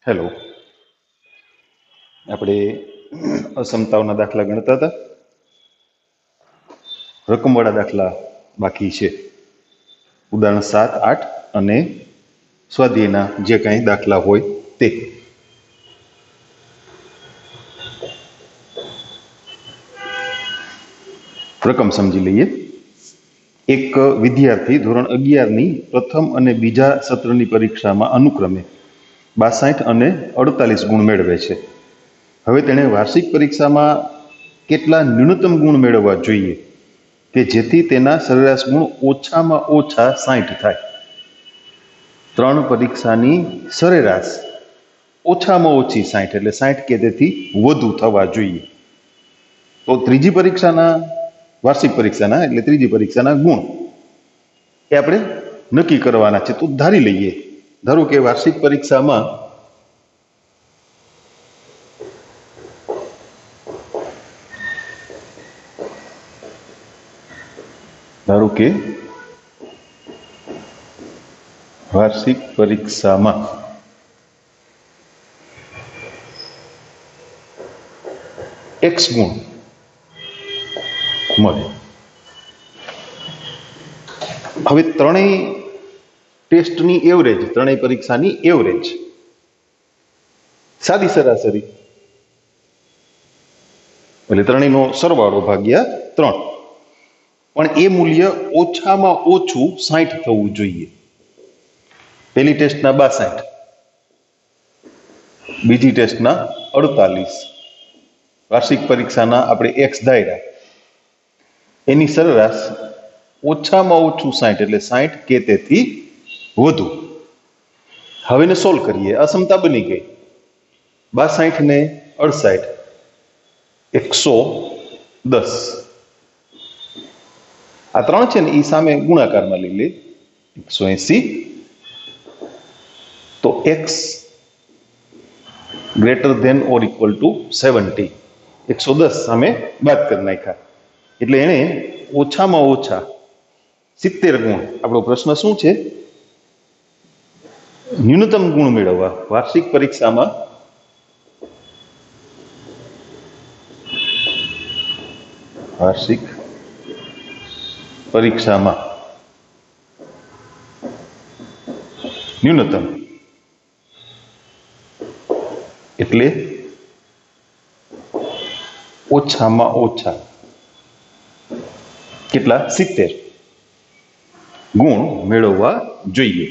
Hello. આપણે અસમતાઓના દાખલા ગણતા હતા. રકમવાળા દાખલા બાકી છે. ઉદાહરણ 7, 8 અને સ્વાધ્યાયના જે કાંઈ દાખલા હોય તે. રકમ સમજી લઈએ. એક વિદ્યાર્થી ધોરણ 11ની પ્રથમ અને બીજા સત્રની પરીક્ષામાં અનુક્રમે 62 અને 48 ગુણ મેળવે છે. હવે તેણે વાર્ષિક પરીક્ષામાં કેટલા ન્યૂનતમ ગુણ મેળવવા જોઈએ કે જેથી તેના સરેરાશ ગુણ ઓછામાં ઓછા 60 થાય? 3 પરીક્ષાની સરેરાશ ઓછામાં ઓછી 60 એટલે 60 કે તેથી વધુ થવા જોઈએ. તો ત્રીજી પરીક્ષાના વાર્ષિક પરીક્ષાના એટલે ત્રીજી પરીક્ષાના ગુણ એ આપણે નક્કી કરવાના છે. તો ધારી લઈએ, ધારો કે વાર્ષિક પરીક્ષામાં x ગુણ મળે. હવે ત્રણેય ટેસ્ટની એવરેજ, ત્રણેય પરીક્ષાની એવરેજ, સાદી સરાસરી એટલે ત્રણેયનો સરવાળો ભાગ્યા 3, પણ એ મૂલ્ય ઓછામાં ઓછું 60 થવું જોઈએ. પહેલી ટેસ્ટના 62, બીજી ટેસ્ટના 48, વાર્ષિક પરીક્ષાના આપણે x ધાર્યા, એની સરેરાશ ઓછામાં ઓછું 60 એટલે 60 કે તેથી વધુ. હવે એને સોલ્વ કરીએ. અસમતા બની ગઈ. 62 ને 68 110. આ 3 છે ને એ સામે ગુણાકારમાં લઈ લે 180. તો x greater than or equal to 70, 110 સામે બાદ કરી નાખ્યા એટલે એને ઓછામાં ઓછા 70 ગુણ. આપણો પ્રશ્ન શું છે? ન્યૂનતમ ગુણ મેળવવા વાર્ષિક પરીક્ષામાં ન્યૂનતમ એટલે ઓછામાં ઓછા કેટલા? 70 ગુણ મેળવવા જોઈએ.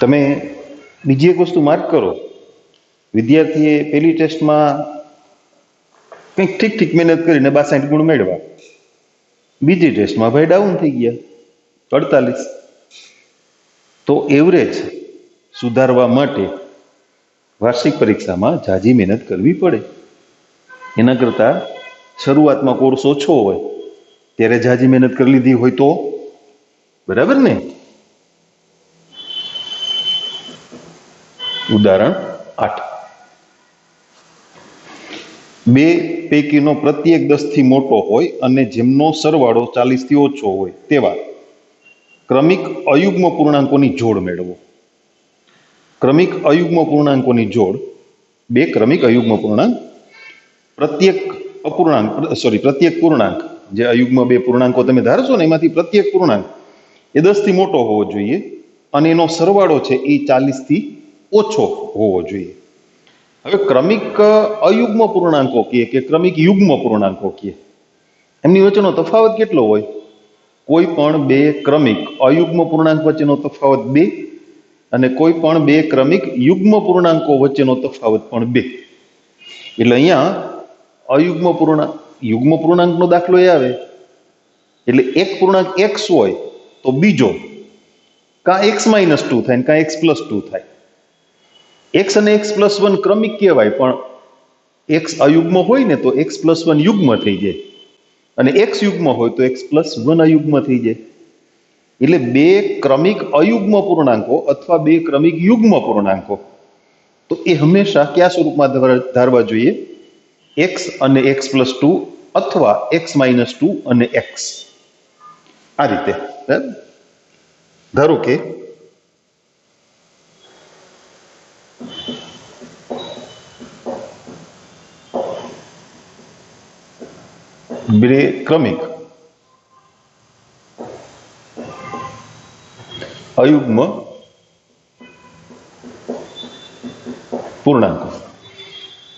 તમે બીજી એક વસ્તુ માર્ક કરો. વિદ્યાર્થીએ પહેલી ટેસ્ટમાં કંઈક ઠીક મહેનત કરીને 62 ગુણ મેળવ્યા. બીજી ટેસ્ટમાં ભાઈ ડાઉન થઈ ગયા 48. તો એવરેજ સુધારવા માટે વાર્ષિક પરીક્ષામાં ઝાઝી મહેનત કરવી પડે. એના કરતાં શરૂઆતમાં કોર્સ ઓછો હોય ત્યારે ઝાઝી મહેનત કરી લીધી હોય તો બરાબર ને? ઉદાહરણ 8. બે પૈકીનો પ્રત્યેક 10 થી મોટો હોય અને જેમનો સરવાળો 40 થી ઓછો હોય તેવા ક્રમિક અયુગ્મ પૂર્ણાંકોની જોડ મેળવો. ક્રમિક અયુગ્મ પૂર્ણાંકોની જોડ, બે ક્રમિક અયુગ્મ પૂર્ણાંક, પ્રત્યેક પૂર્ણાંક, જે અયુગ્મ બે પૂર્ણાંકો તમે ધારશો ને એમાંથી પ્રત્યેક પૂર્ણાંક એ 10 થી મોટો હોવો જોઈએ અને એનો સરવાળો છે એ 40 થી ઓછો હોવો જોઈએ. હવે ક્રમિક અયુગ્મ પૂર્ણાંકો કે ક્રમિક યુગ્મ પૂર્ણાંકો એમની વચ્ચેનો તફાવત કેટલો હોય? કોઈ પણ બે ક્રમિક અયુગ્મ પૂર્ણાંક વચ્ચેનો તફાવત 2 અને કોઈ પણ બે ક્રમિક યુગ્મ પૂર્ણાંકો વચ્ચેનો તફાવત પણ 2. એટલે અહીંયા યુગ્મ પૂર્ણાંકનો દાખલો એ આવે એટલે એક પૂર્ણાંક x હોય તો બીજો કાં x - 2 થાય ને કાં x + 2 થાય. x અને x + 1 ક્રમિક કહેવાય, પણ x અયુગ્મ હોય ને તો x + 1 યુગ્મ થઈ જાય અને x યુગ્મ હોય તો x + 1 અયુગ્મ થઈ જાય. એટલે બે ક્રમિક અયુગ્મ પૂર્ણાંકો અથવા બે ક્રમિક યુગ્મ પૂર્ણાંકો તો એ હંમેશા કયા સ્વરૂપમાં ધારવા જોઈએ? x અને x+2 અથવા x-2 અને x, આ રીતે. ધારો કે બે ક્રમિક અયુગ્મ પૂર્ણાંકો,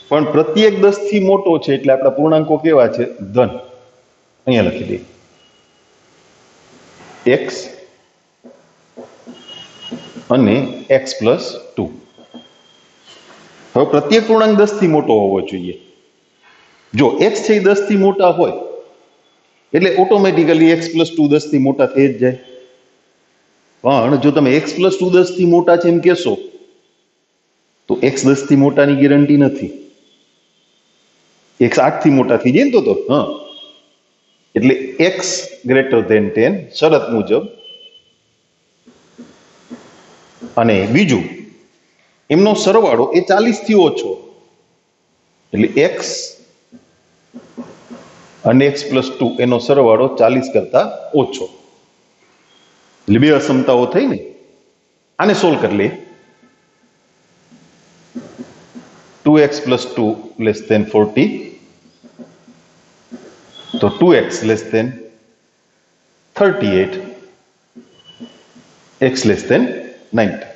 પણ પ્રત્યેક 10 થી મોટો છે એટલે આપણા પૂર્ણાંકો કેવા છે? ધન. અહીંયા લખી દઈએ x અને x+2. હવે પ્રત્યેક પૂર્ણાંક 10 થી મોટો હોવો જોઈએ. જો x છે એ 10 થી મોટા હોય એટલે ઓટોમેટિકલી x+2 10 થી મોટા થઈ જ જાય. પણ જો તમે x+2 10 થી મોટા છે એમ કહેશો તો x 10 થી મોટાની ગેરંટી નથી. x 8 થી મોટા થઈ જાય ને તો હા, એટલે x > 10 શરત મુજબ. અને બીજું એમનો સરવાળો એ 40 થી ઓછો, એટલે x અને x+2 એનો સરવાળો 40 કરતા ઓછો. એટલે બે અસમતાઓ થઈ ને. આને સોલ્વ કરી લે. 2x+2 < 40, તો 2x < 38, x < 90.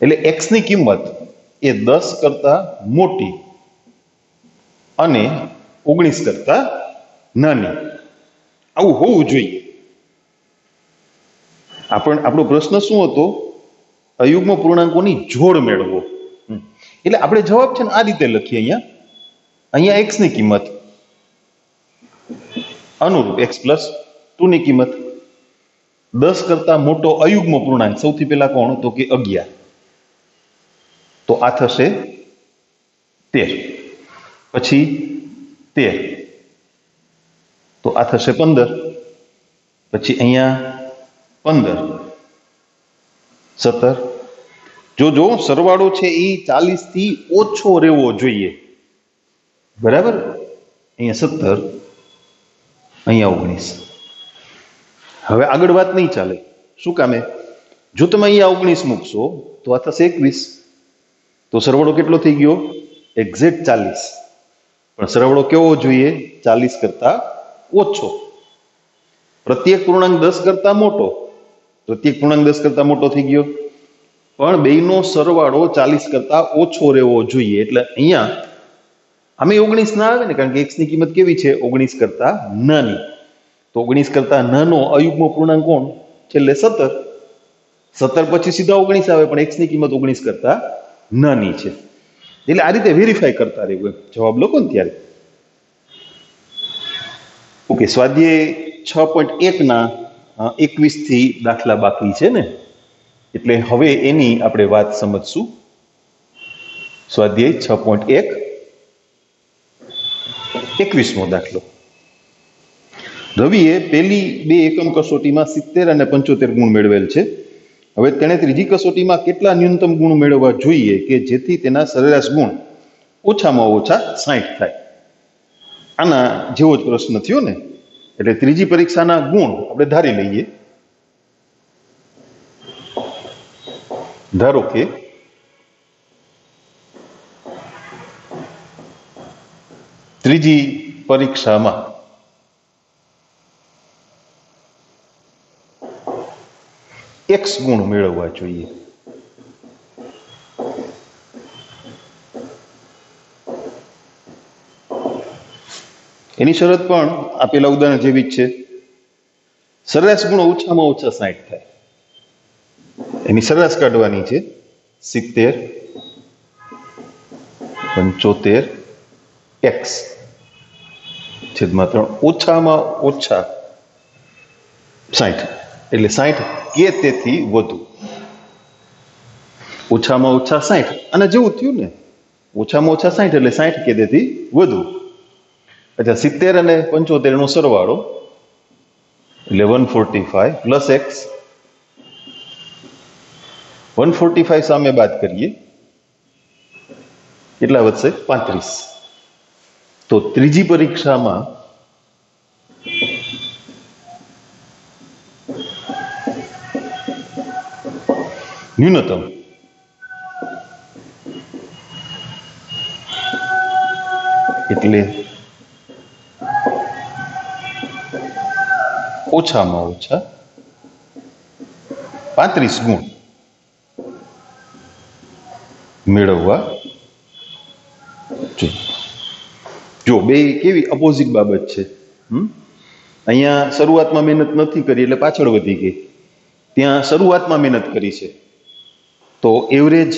એટલે x ની કિંમત એ 10 કરતા મોટી અને 19 કરતા નાની, આવું હોવું જોઈએ. આપણો પ્રશ્ન શું હતો? અયુગ્મ પૂર્ણાંકોની જોડ મેળવો. એટલે આપણે જવાબ છે ને આ રીતે લખીએ. અહીંયા x ની કિંમત અનુરૂપ x+2 ની કિંમત 10 કરતા મોટો અયુગ્મ પૂર્ણાંક સૌથી પહેલા કોણ? તો કે 11. તો આ થશે 13. પછી 13, તો આ થશે 15. પછી અહીંયા 15, 17. જો સરવાળો છે એ 40 થી ઓછો રહેવો જોઈએ. બરાબર? અહીંયા 17, અહીંયા 19. હવે આગળ વાત નહીં ચાલે. શું કામે? જો તમે અહીંયા 19 મૂકશો તો આ થશે 21. તો સરવાળો કેટલો થઈ ગયો? એક્ઝેક્ટ 40. પણ સરવાળો કેવો જોઈએ? 40 કરતા ઓછો. પ્રત્યેક પૂર્ણાંક 10 કરતા મોટો. પ્રત્યેક પૂર્ણાંક 10 કરતા મોટો થઈ ગયો, પણ બેયનો સરવાળો 40 કરતા ઓછો રહેવો જોઈએ. એટલે અહીંયા આમે 19 ના આવે ને, કારણ કે x ની કિંમત કેવી છે? 19 કરતા નાની. તો 19 કરતા નાનો અયુગ્મ પૂર્ણાંક કોણ? છેલ્લે 17. 17 પછી સીધા 19 આવે, પણ x ની કિંમત 19 કરતા નાની છે. એટલે આ રીતે વેરીફાઈ કરતા રહેવું. જવાબ લખો ને ત્યારે. ઓકે, સ્વાધ્યાય 6.1 ના 21 થી દાખલા બાકી છે ને, એટલે હવે એની આપણે વાત સમજશું. સ્વાધ્યાય 6.1 21મો દાખલો. રવિએ પહેલી 2 એકમ કસોટીમાં 70 અને 75 ગુણ મેળવેલ છે. હવે તેણે ત્રીજી કસોટીમાં કેટલા ન્યૂનતમ ગુણ મેળવવા જોઈએ કે જેથી તેના સરેરાશ ગુણ ઓછામાં ઓછા 60 થાય? આના જેવો જ પ્રશ્ન થયો ને. એટલે ત્રીજી પરીક્ષાના ગુણ આપણે ધારી લઈએ. ધારો કે ત્રીજી પરીક્ષામાં x ગુણ મેળવવા જોઈએ. એની શરત પણ આપેલા ઉદાહરણ જેવી જ છે. સરેરાશ ગુણ ઓછામાં ઓછા 60 થાય. એની સરેરાશ કાઢવાની છે. 70, 75 x છેદમાં 3 ઓછામાં ઓછા 60, એટલે 60 કે તેથી વધુ. ઓછામાં ઓછા 60 અને જેવું થયું ને, ઓછામાં ઓછા 60 એટલે 60 કે તેથી વધુ. અચ્છા, 70 અને 75 નો સરવાળો એટલે 145 પ્લસ x. 145 સામે બાદ કરીએ કેટલા વધશે? 35. તો ત્રીજી પરીક્ષામાં ન્યૂનતમ એટલે ઓછામાં ઓછા 35 ગુણ મેળવવા જોઈએ. જો બે કેવી અપોઝિટ બાબત છે. અહીંયા શરૂઆતમાં મહેનત નથી કરી એટલે પાછળ વધી ગઈ, ત્યાં શરૂઆતમાં મહેનત કરી છે તો એવરેજ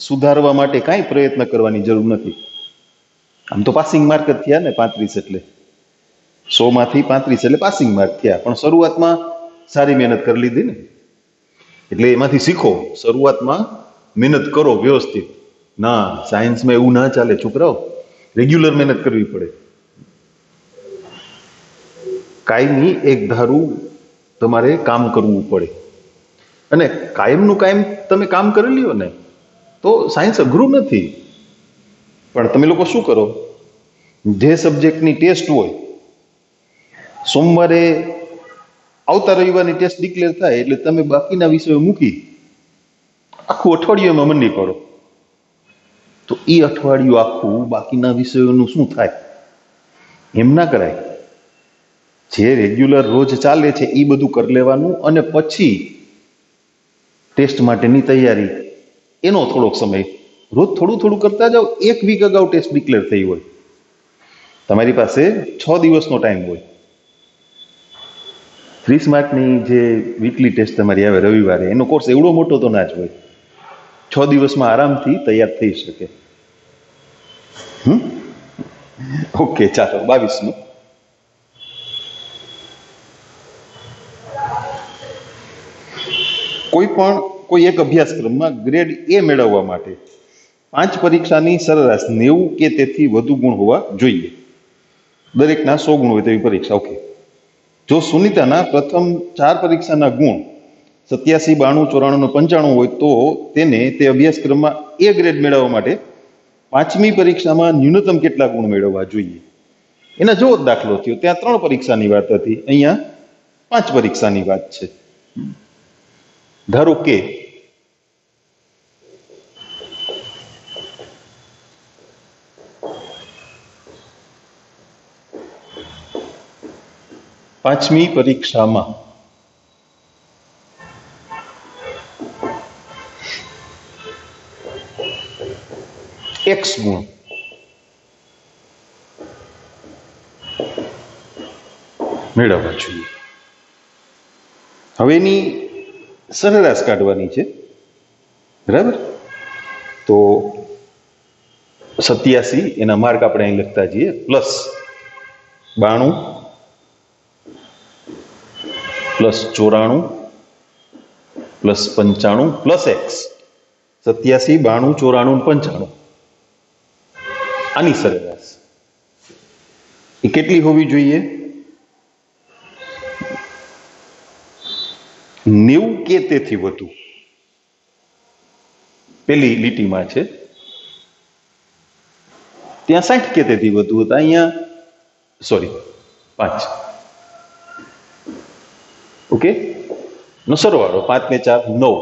સુધારવા માટે કાંઈ પ્રયત્ન કરવાની જરૂર નથી. આમ તો પાસિંગ માર્ક જ થયા ને 35, એટલે 100 માંથી 35 એટલે પાસિંગ માર્ક થયા, પણ શરૂઆતમાં સારી મહેનત કરી લીધી ને, એટલે એમાંથી શીખો. શરૂઆતમાં મહેનત કરો વ્યવસ્થિત. ના, સાયન્સમાં એવું ના ચાલે છોકરાઓ, રેગ્યુલર મહેનત કરવી પડે. કાયમી એક ધારું તમારે કામ કરવું પડે, અને કાયમનું કાયમ તમે કામ કરી લ્યો ને તો સાયન્સ અઘરું નથી. પણ તમે લોકો શું કરો, જે સબ્જેક્ટની ટેસ્ટ હોય સોમવારે આવતા રવિવારની ટેસ્ટ ડિક્લેર થાય એટલે તમે બાકીના વિષયો મૂકી આખું અઠવાડિયું એમાં મંડી પડો, તો એ અઠવાડિયું આખું બાકીના વિષયોનું શું થાય? એમ ના કરાય. જે રેગ્યુલર રોજ ચાલે છે એ બધું કરી લેવાનું, અને પછી ટેસ્ટ માટેની તૈયારી, એનો થોડોક સમય રોજ થોડું થોડું કરતા જાઓ. એક વીક અગાઉ ટેસ્ટ ડિક્લેર થઈ હોય, તમારી પાસે 6 દિવસનો ટાઈમ હોય. 30 માર્કની જે વીકલી ટેસ્ટ તમારી આવે રવિવારે, એનો કોર્સ એવડો મોટો તો ના જ હોય. 6 દિવસમાં આરામથી તૈયાર થઈ શકે. ઓકે, ચાલો 22નું. કોઈ એક અભ્યાસક્રમમાં ગ્રેડ એ મેળવવા માટે 5 પરીક્ષાની સરેરાશ 90 કે તેથી વધુ ગુણ હોવા જોઈએ. દરેકના 100 ગુણ હોય તેવી પરીક્ષા. ઓકે. જો સુનિતાના પ્રથમ 4 પરીક્ષાના ગુણ 87, 92, 94 અને 95 હોય તો તેને તે અભ્યાસક્રમમાં એ ગ્રેડ મેળવવા માટે 5મી પરીક્ષામાં ન્યૂનતમ કેટલા ગુણ મેળવવા જોઈએ? એના જેવો જ દાખલો થયો. ત્યાં 3 પરીક્ષાની વાત હતી, અહીંયા 5 પરીક્ષાની વાત છે. ધારો કે પાંચમી પરીક્ષામાં X ગુણ મેળવવા જોઈએ. હવે એની સરેરાશ કાઢવાની છે, બરાબર? તો 87 એના માર્ક આપણે અહીં લખતા જઈએ, plus 92 plus 94 plus 95 plus X. 87, 92, 94, 95 આની સરેરાશ એ કેટલી હોવી જોઈએ? 90 કે તેથી વધુ. પેલી લીટીમાં છે, ત્યાં 60 કે તેથી વધુ હતા, અહીંયા 5. ઓકે, નો સરવાળો 5 ને 4 9,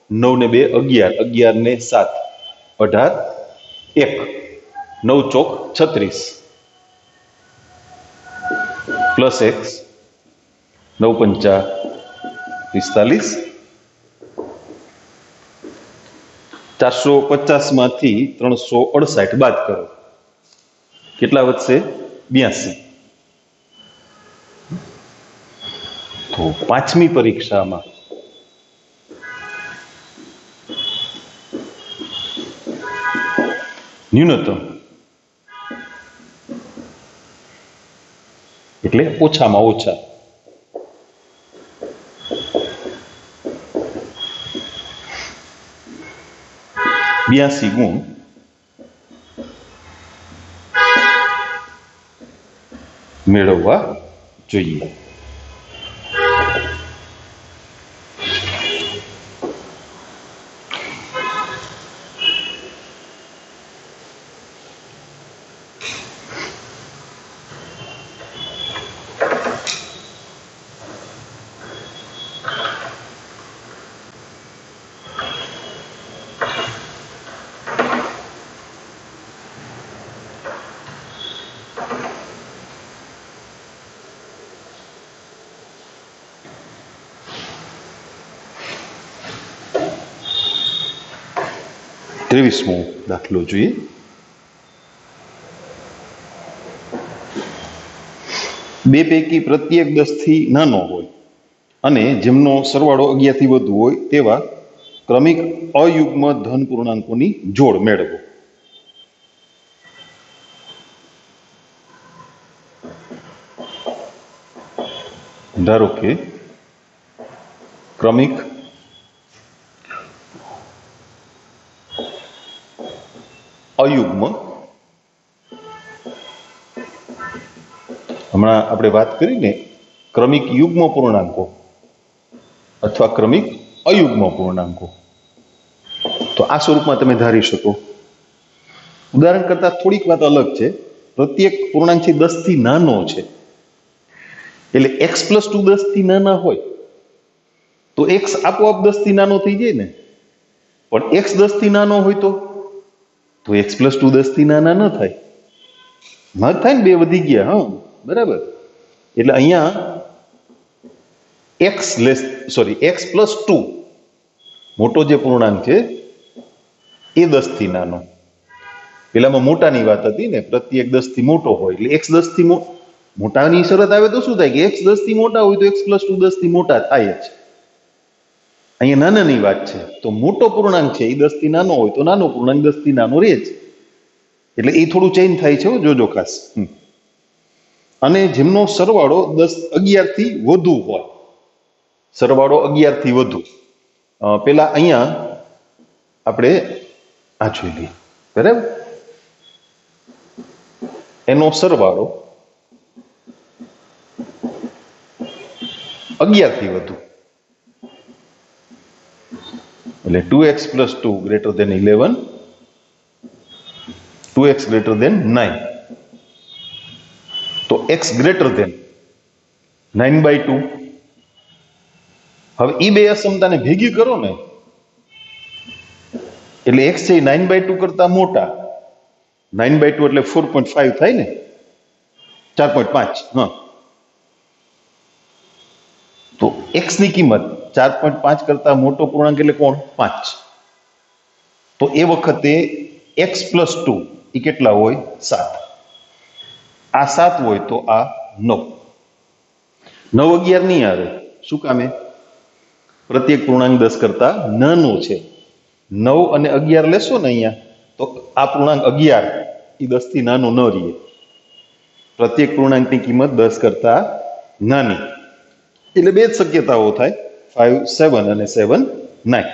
9 ને 2 11, 11 ને 7 18, 1 9 ચોક 36 પ્લસ X 9 પંચા 45. 450 માંથી 368 બાદ કરો, કેટલા વધશે? 82. તો 5મી પરીક્ષામાં ન્યૂનતમ એટલે ઓછામાં ઓછા 82 ગુણ મેળવવા જોઈએ. 23મો દાખલો જોઈએ. બે પૈકી પ્રત્યેક 10 થી નાનો હોય અને જેમનો સરવાળો 11 થી વધુ હોય તેવા ક્રમિક અયુગ્મ ધન પૂર્ણાંકોની જોડ મેળવો. ધારો કે ક્રમિક અયુગ્મ, હમણાં આપણે વાત કરી ને ક્રમિક યુગ્મ પૂર્ણાંકો અથવા ક્રમિક અયુગ્મ પૂર્ણાંકો, તો આ સ્વરૂપમાં તમે ધારી શકો. ઉદાહરણ કરતા થોડીક વાત અલગ છે. પ્રત્યેક પૂર્ણાંક છે 10 થી નાનો છે, એટલે x+2 10 થી નાના હોય તો x આપોઆપ 10 થી નાનો થઈ જાય ને. પણ x 10 થી નાનો હોય તો x+2 10 થી નાના ન થાય, ભાગ થાય ને, બે વધી ગયા. હા, બરાબર. એટલે અહીંયા x+2 મોટો જે પૂર્ણાંક છે એ 10 થી નાનો. પેલામાં મોટાની વાત હતી ને, પ્રત્યેક 10 થી મોટો હોય એટલે x 10 થી મોટાની શરત આવે તો શું થાય કે x 10 થી મોટા હોય તો x+2 10 થી મોટા થાય જ. અહીંયા નાનાની વાત છે, તો મોટો પૂર્ણાંક છે એ 10 થી નાનો હોય તો નાનો પૂર્ણાંક 10 થી નાનો રહે જ. એટલે એ થોડું ચેન્જ થાય છે, જોજો ખાસ. અને જેમનો સરવાળો 11 થી વધુ હોય, સરવાળો 11 થી વધુ, પેલા અહીંયા આપણે આ જોઈ લઈએ, બરાબર. એનો સરવાળો 11 થી વધુ એટલે 2x+2 greater than 11, 2x greater than 9, તો x greater than 9/2. હવે એ બે અસમતાને ભેગી કરો ને એટલે x છે 9/2 કરતા મોટા, 9/2 એટલે 4.5 થાય ને, 4.5. હા, તો x ની કિંમત 4.5 કરતા મોટો પૂર્ણાંક એટલે કોણ? 5. તો એ વખતે x+2 એ કેટલા હોય? 7. આ 7 હોય તો આ 9. 9 11 નહીં આવે. શું કામે? પ્રત્યેક પૂર્ણાંક 10 કરતા નાનો છે. 9 અને 11 લેશો ને અહીંયા તો આ પૂર્ણાંક 11 એ 10 થી નાનો ન રહે. પ્રત્યેક પૂર્ણાંકની કિંમત 10 કરતા નાની, એટલે બે જ શક્યતાઓ થાય, 5 7 અને 7 9.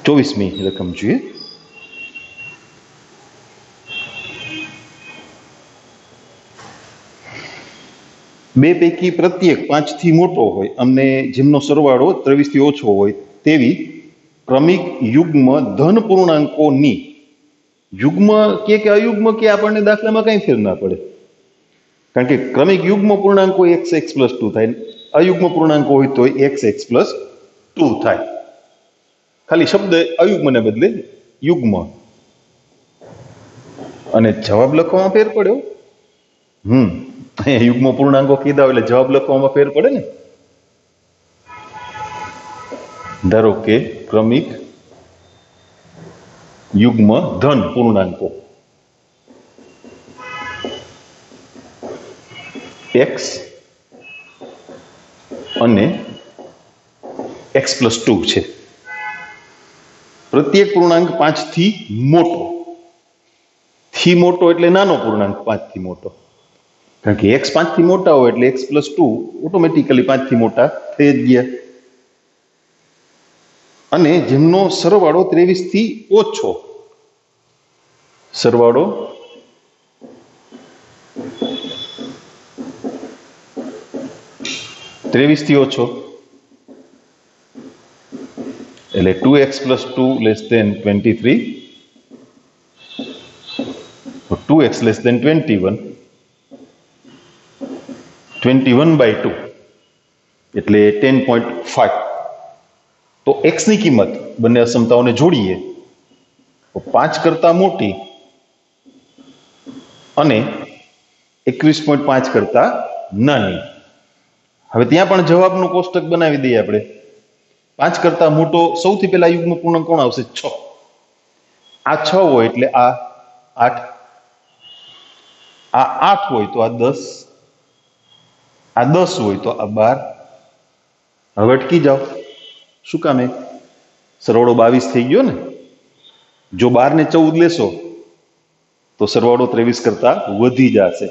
ચોવીસમી રકમ જોઈએ. બે પૈકી પ્રત્યેક 5 થી મોટો હોય અને જેમનો સરવાળો 23 થી ઓછો હોય તેવી ક્રમિક યુગ્મ ધન પૂર્ણાંકોની, યુગ્મ કે અયુગ્મ કે આપણને દાખલામાં કઈ ફેર ના પડે, કારણ કે ક્રમિક યુગ્મ પૂર્ણાંકો x+2 થાય, અયુગ્મ પૂર્ણાંકો હોય તો x+2 થાય. ખાલી શબ્દ અયુગ્મને બદલે યુગ્મ, અને જવાબ લખવામાં ફેર પડ્યો. યુગ્મ પૂર્ણાંકો કીધા એટલે જવાબ લખવામાં ફેર પડે ને. ધારો કે ક્રમિક યુગ્મ ધન પૂર્ણાંકો x અને x+2 છે. પ્રત્યેક પૂર્ણાંક 5 થી મોટો, થી મોટો એટલે નાનો પૂર્ણાંક 5 થી મોટો, કારણ કે x 5 થી મોટા હોય એટલે x+2 ઓટોમેટિકલી 5 થી મોટા થઈ જ ગયા. અને જેમનો સરવાળો 23 થી ઓછો, સરવાળો 23 થી ઓછો એટલે 2x+2 less than 23, 2x less than 21, 21/2 એટલે 10.5. તો x ની કિંમત બંને અસમતાઓને જોડીએ તો 5 કરતા મોટી અને 21.5 કરતા નાની. હવે ત્યાં પણ જવાબનું કોષ્ટક બનાવી દઈએ આપણે. 5 કરતા મોટો સૌથી પહેલા યુગ્મ પૂર્ણાંક કોણ આવશે? 6. આ 6 હોય એટલે આ 8, આ 8 હોય તો આ 10, આ 10 હોય તો આ 12. હવે અટકી જાઓ. શું કામે? સરવાળો 22 થઈ ગયો ને. જો 12 ને 14 લેશો તો સરવાળો 23 કરતા વધી જશે.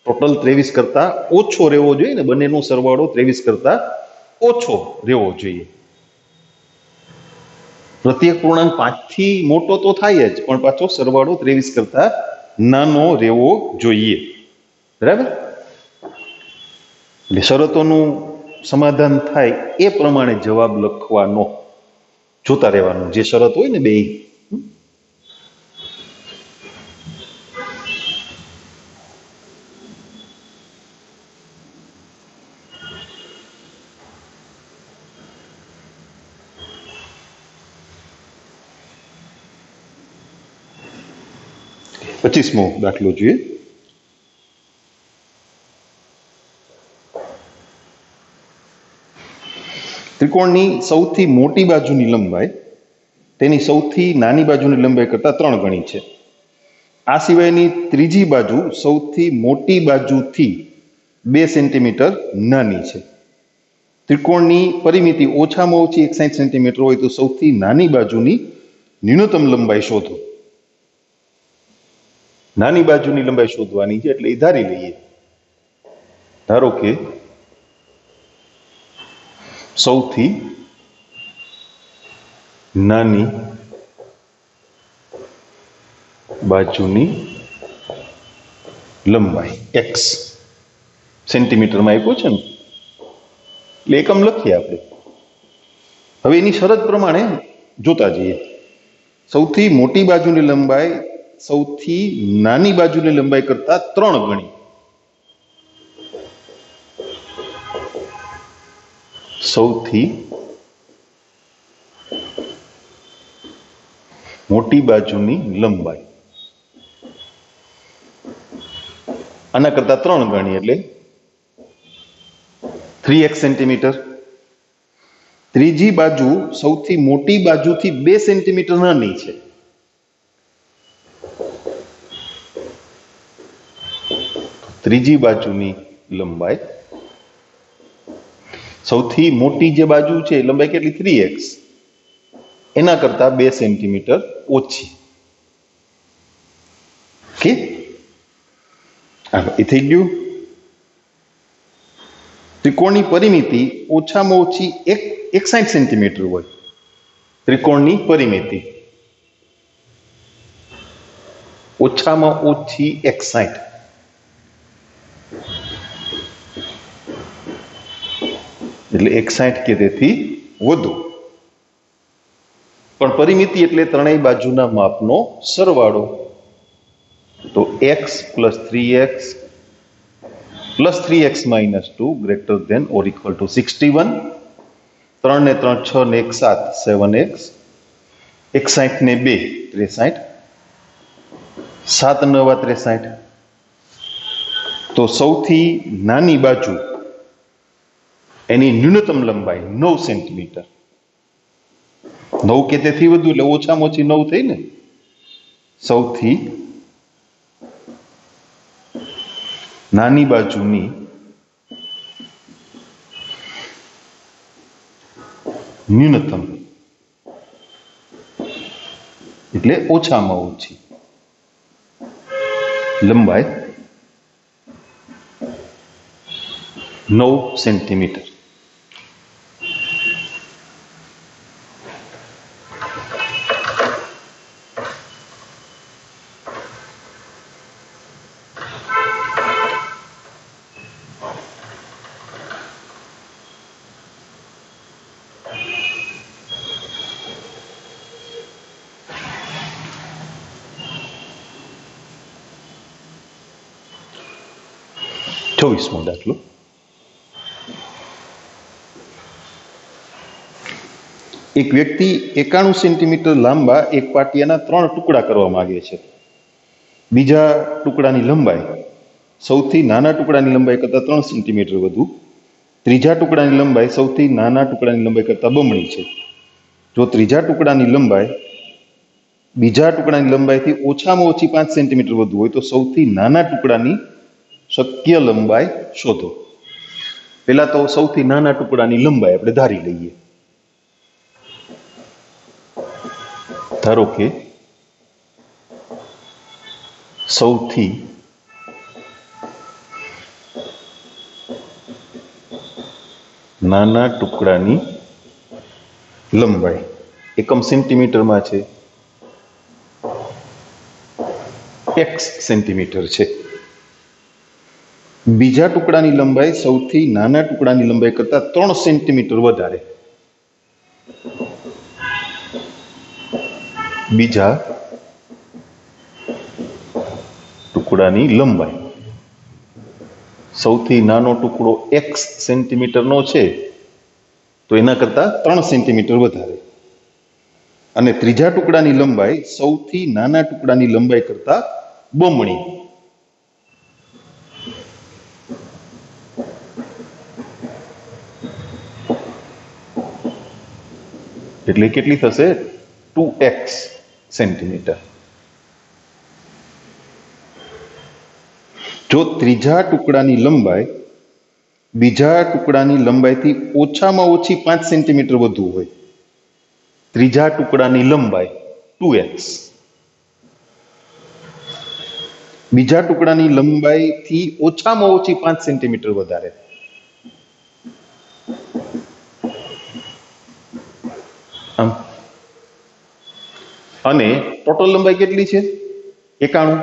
ટોટલ 23 કરતા ઓછો રહેવો જોઈએ ને. બંનેનો સરવાળો 23 કરતા ઓછો રહેવો જોઈએ. પ્રત્યેક પૂર્ણાંક 5 થી મોટો તો થાય જ, પણ પાછો સરવાળો 23 કરતા નાનો રહેવો જોઈએ. બરાબર? એટલે શરતોનું સમાધાન થાય એ પ્રમાણે જવાબ લખવાનો, જોતા રહેવાનું. જે શરત હોય ને બે. પચીસમો દાખલો જોઈએ. ત્રિકોણની સૌથી મોટી બાજુની લંબાઈ તેની સૌથી નાની બાજુની લંબાઈ કરતા 3 ગણી છે. આ સિવાયની ત્રીજી બાજુ સૌથી મોટી બાજુથી 2 સેન્ટીમીટર નાની છે. ત્રિકોણની પરિમિતિ ઓછામાં ઓછી 61 સેન્ટીમીટર હોય તો સૌથી નાની બાજુની ન્યૂનતમ લંબાઈ શોધો. નાની બાજુની લંબાઈ શોધવાની છે એટલે એ ધારી લઈએ. ધારો કે સૌથી નાની બાજુની લંબાઈ x સેન્ટીમીટરમાં આપ્યો છે ને, એટલે એકમ લખીએ આપણે. હવે એની શરત પ્રમાણે જોતા જઈએ. સૌથી મોટી બાજુની લંબાઈ સૌથી નાની બાજુની લંબાઈ કરતા 3 ગણી. સૌથી મોટી બાજુની લંબાઈ આના કરતા 3 ગણી એટલે 3x સેન્ટીમીટર. ત્રીજી બાજુ સૌથી મોટી બાજુથી 2 સેન્ટીમીટર નાની છે. ત્રીજી બાજુની લંબાઈ સૌથી મોટી જે બાજુ છે લંબાઈ કેટલી? 3x, એના કરતા 2 સેન્ટીમીટર ઓછી. ઓકે, એ થઈ ગયું. ત્રિકોણની પરિમિતિ ઓછામાં ઓછી 61 સેન્ટીમીટર હોય. ત્રિકોણની પરિમિતિ ઓછામાં ઓછી 61 એટલે 61 કે તેથી વધુ. પણ પરિમિતિ એટલે ત્રણેય બાજુના માપનો સરવાળો. તો x plus 3x plus 3x minus 2 greater than or equal to 61. 3 ને 3 6 ને 1 7 7x. 61 ને 2 63. 7 9 63. તો સૌથી નાની બાજુ એની ન્યૂનતમ લંબાઈ 9 સેન્ટીમીટર. 9 કે તેથી વધુ એટલે ઓછામાં ઓછી 9 થઈ ને. સૌથી નાની બાજુની ન્યૂનતમ એટલે ઓછામાં ઓછી લંબાઈ 9 સેન્ટીમીટર. 24મો દાખલો. એક વ્યક્તિ 91 સેન્ટીમીટર લાંબા એક પાટિયાના 3 ટુકડા કરવા માંગે છે. બીજા ટુકડાની લંબાઈ સૌથી નાના ટુકડાની લંબાઈ કરતાં 3 સેન્ટીમીટર વધુ, ત્રીજા ટુકડાની લંબાઈ સૌથી નાના ટુકડાની લંબાઈ કરતાં બમણી છે. જો ત્રીજા ટુકડાની લંબાઈ બીજા ટુકડાની લંબાઈથી ઓછામાં ઓછી 5 સેન્ટીમીટર વધુ હોય તો સૌથી નાના ટુકડાની શક્ય લંબાઈ શોધો. પહેલા તો સૌથી નાના ટુકડાની લંબાઈ આપણે ધારી લઈએ. ધારો કે સૌથી નાના ટુકડાની લંબાઈ એકમ સેન્ટીમીટરમાં છે, x સેન્ટીમીટર છે. બીજા ટુકડાની લંબાઈ સૌથી નાના ટુકડાની લંબાઈ કરતાં 3 સેન્ટીમીટર વધારે. બીજા ટુકડાની લંબાઈ સૌથી નાનો ટુકડો x સેન્ટીમીટરનો છે તો એના કરતાં 3 સેન્ટીમીટર વધારે, અને ત્રીજા ટુકડાની લંબાઈ સૌથી નાના ટુકડાની લંબાઈ કરતાં બમણી. એટલે કેટલી થશે? 2x centimetre. જો ત્રીજા ટુકડાની લંબાઈ બીજા ટુકડાની લંબાઈથી ઓછામાં ઓછી 5 સેન્ટીમીટર વધુ હોય, ત્રીજા ટુકડાની લંબાઈ 2x, બીજા ટુકડાની લંબાઈથી ઓછામાં ઓછી 5 સેન્ટીમીટર વધારે, અને ટોટલ લંબાઈ કેટલી છે? 91.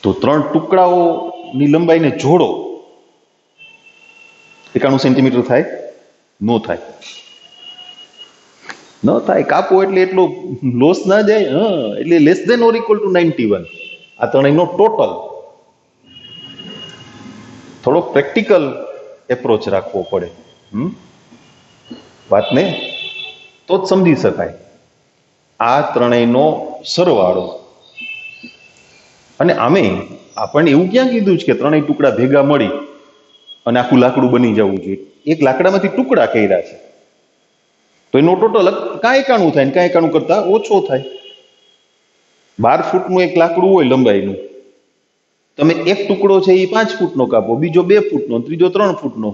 તો 3 ટુકડાઓની લંબાઈને જોડો, 91 સેન્ટીમીટર થાય? નો થાય. ન થાય. કાપો એટલે એટલો લોસ ના જાય. એટલે less than or equal to 91. આ ત્રણેયનો ટોટલ. થોડો પ્રેક્ટિકલ એપ્રોચ રાખવો પડે વાતને, તો જ સમજી શકાય. આ ત્રણેયનો સરવાળો. અને આમે આપણને એવું ક્યાં કીધું છે કે ત્રણેય ટુકડા ભેગા મળી અને આખું લાકડું બની જવું જોઈએ? એક લાકડામાંથી ટુકડા કર્યા છે તો એનો ટોટલ કાંઈ 91 થાય ને કાંઈ 91 કરતા ઓછો થાય. 12 ફૂટનું એક લાકડું હોય લંબાઈનું, તમે એક ટુકડો છે એ 5 ફૂટનો કાપો, બીજો 2 ફૂટનો, ત્રીજો 3 ફૂટનો,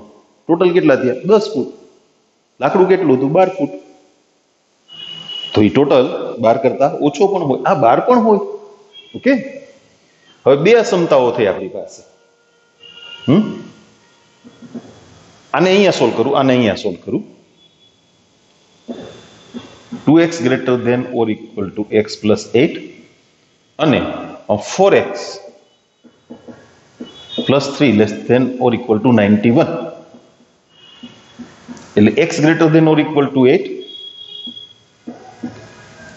ટોટલ કેટલા થયા? 10 ફૂટ. લાકડું કેટલું હતું? 12 ફૂટ. તો એ ટોટલ 12 કરતા ઓછો પણ હોય, આ 12 પણ હોય. ઓકે, હવે બે અસમતાઓ થઈ આપણી પાસે. આને અહીંયા સોલ્વ કરું, આને અહીંયા સોલ્વ કરું. 2x greater than or equal to x plus 8 અને 4x plus 3 less than or equal to 91. એટલે x greater than or equal to 8.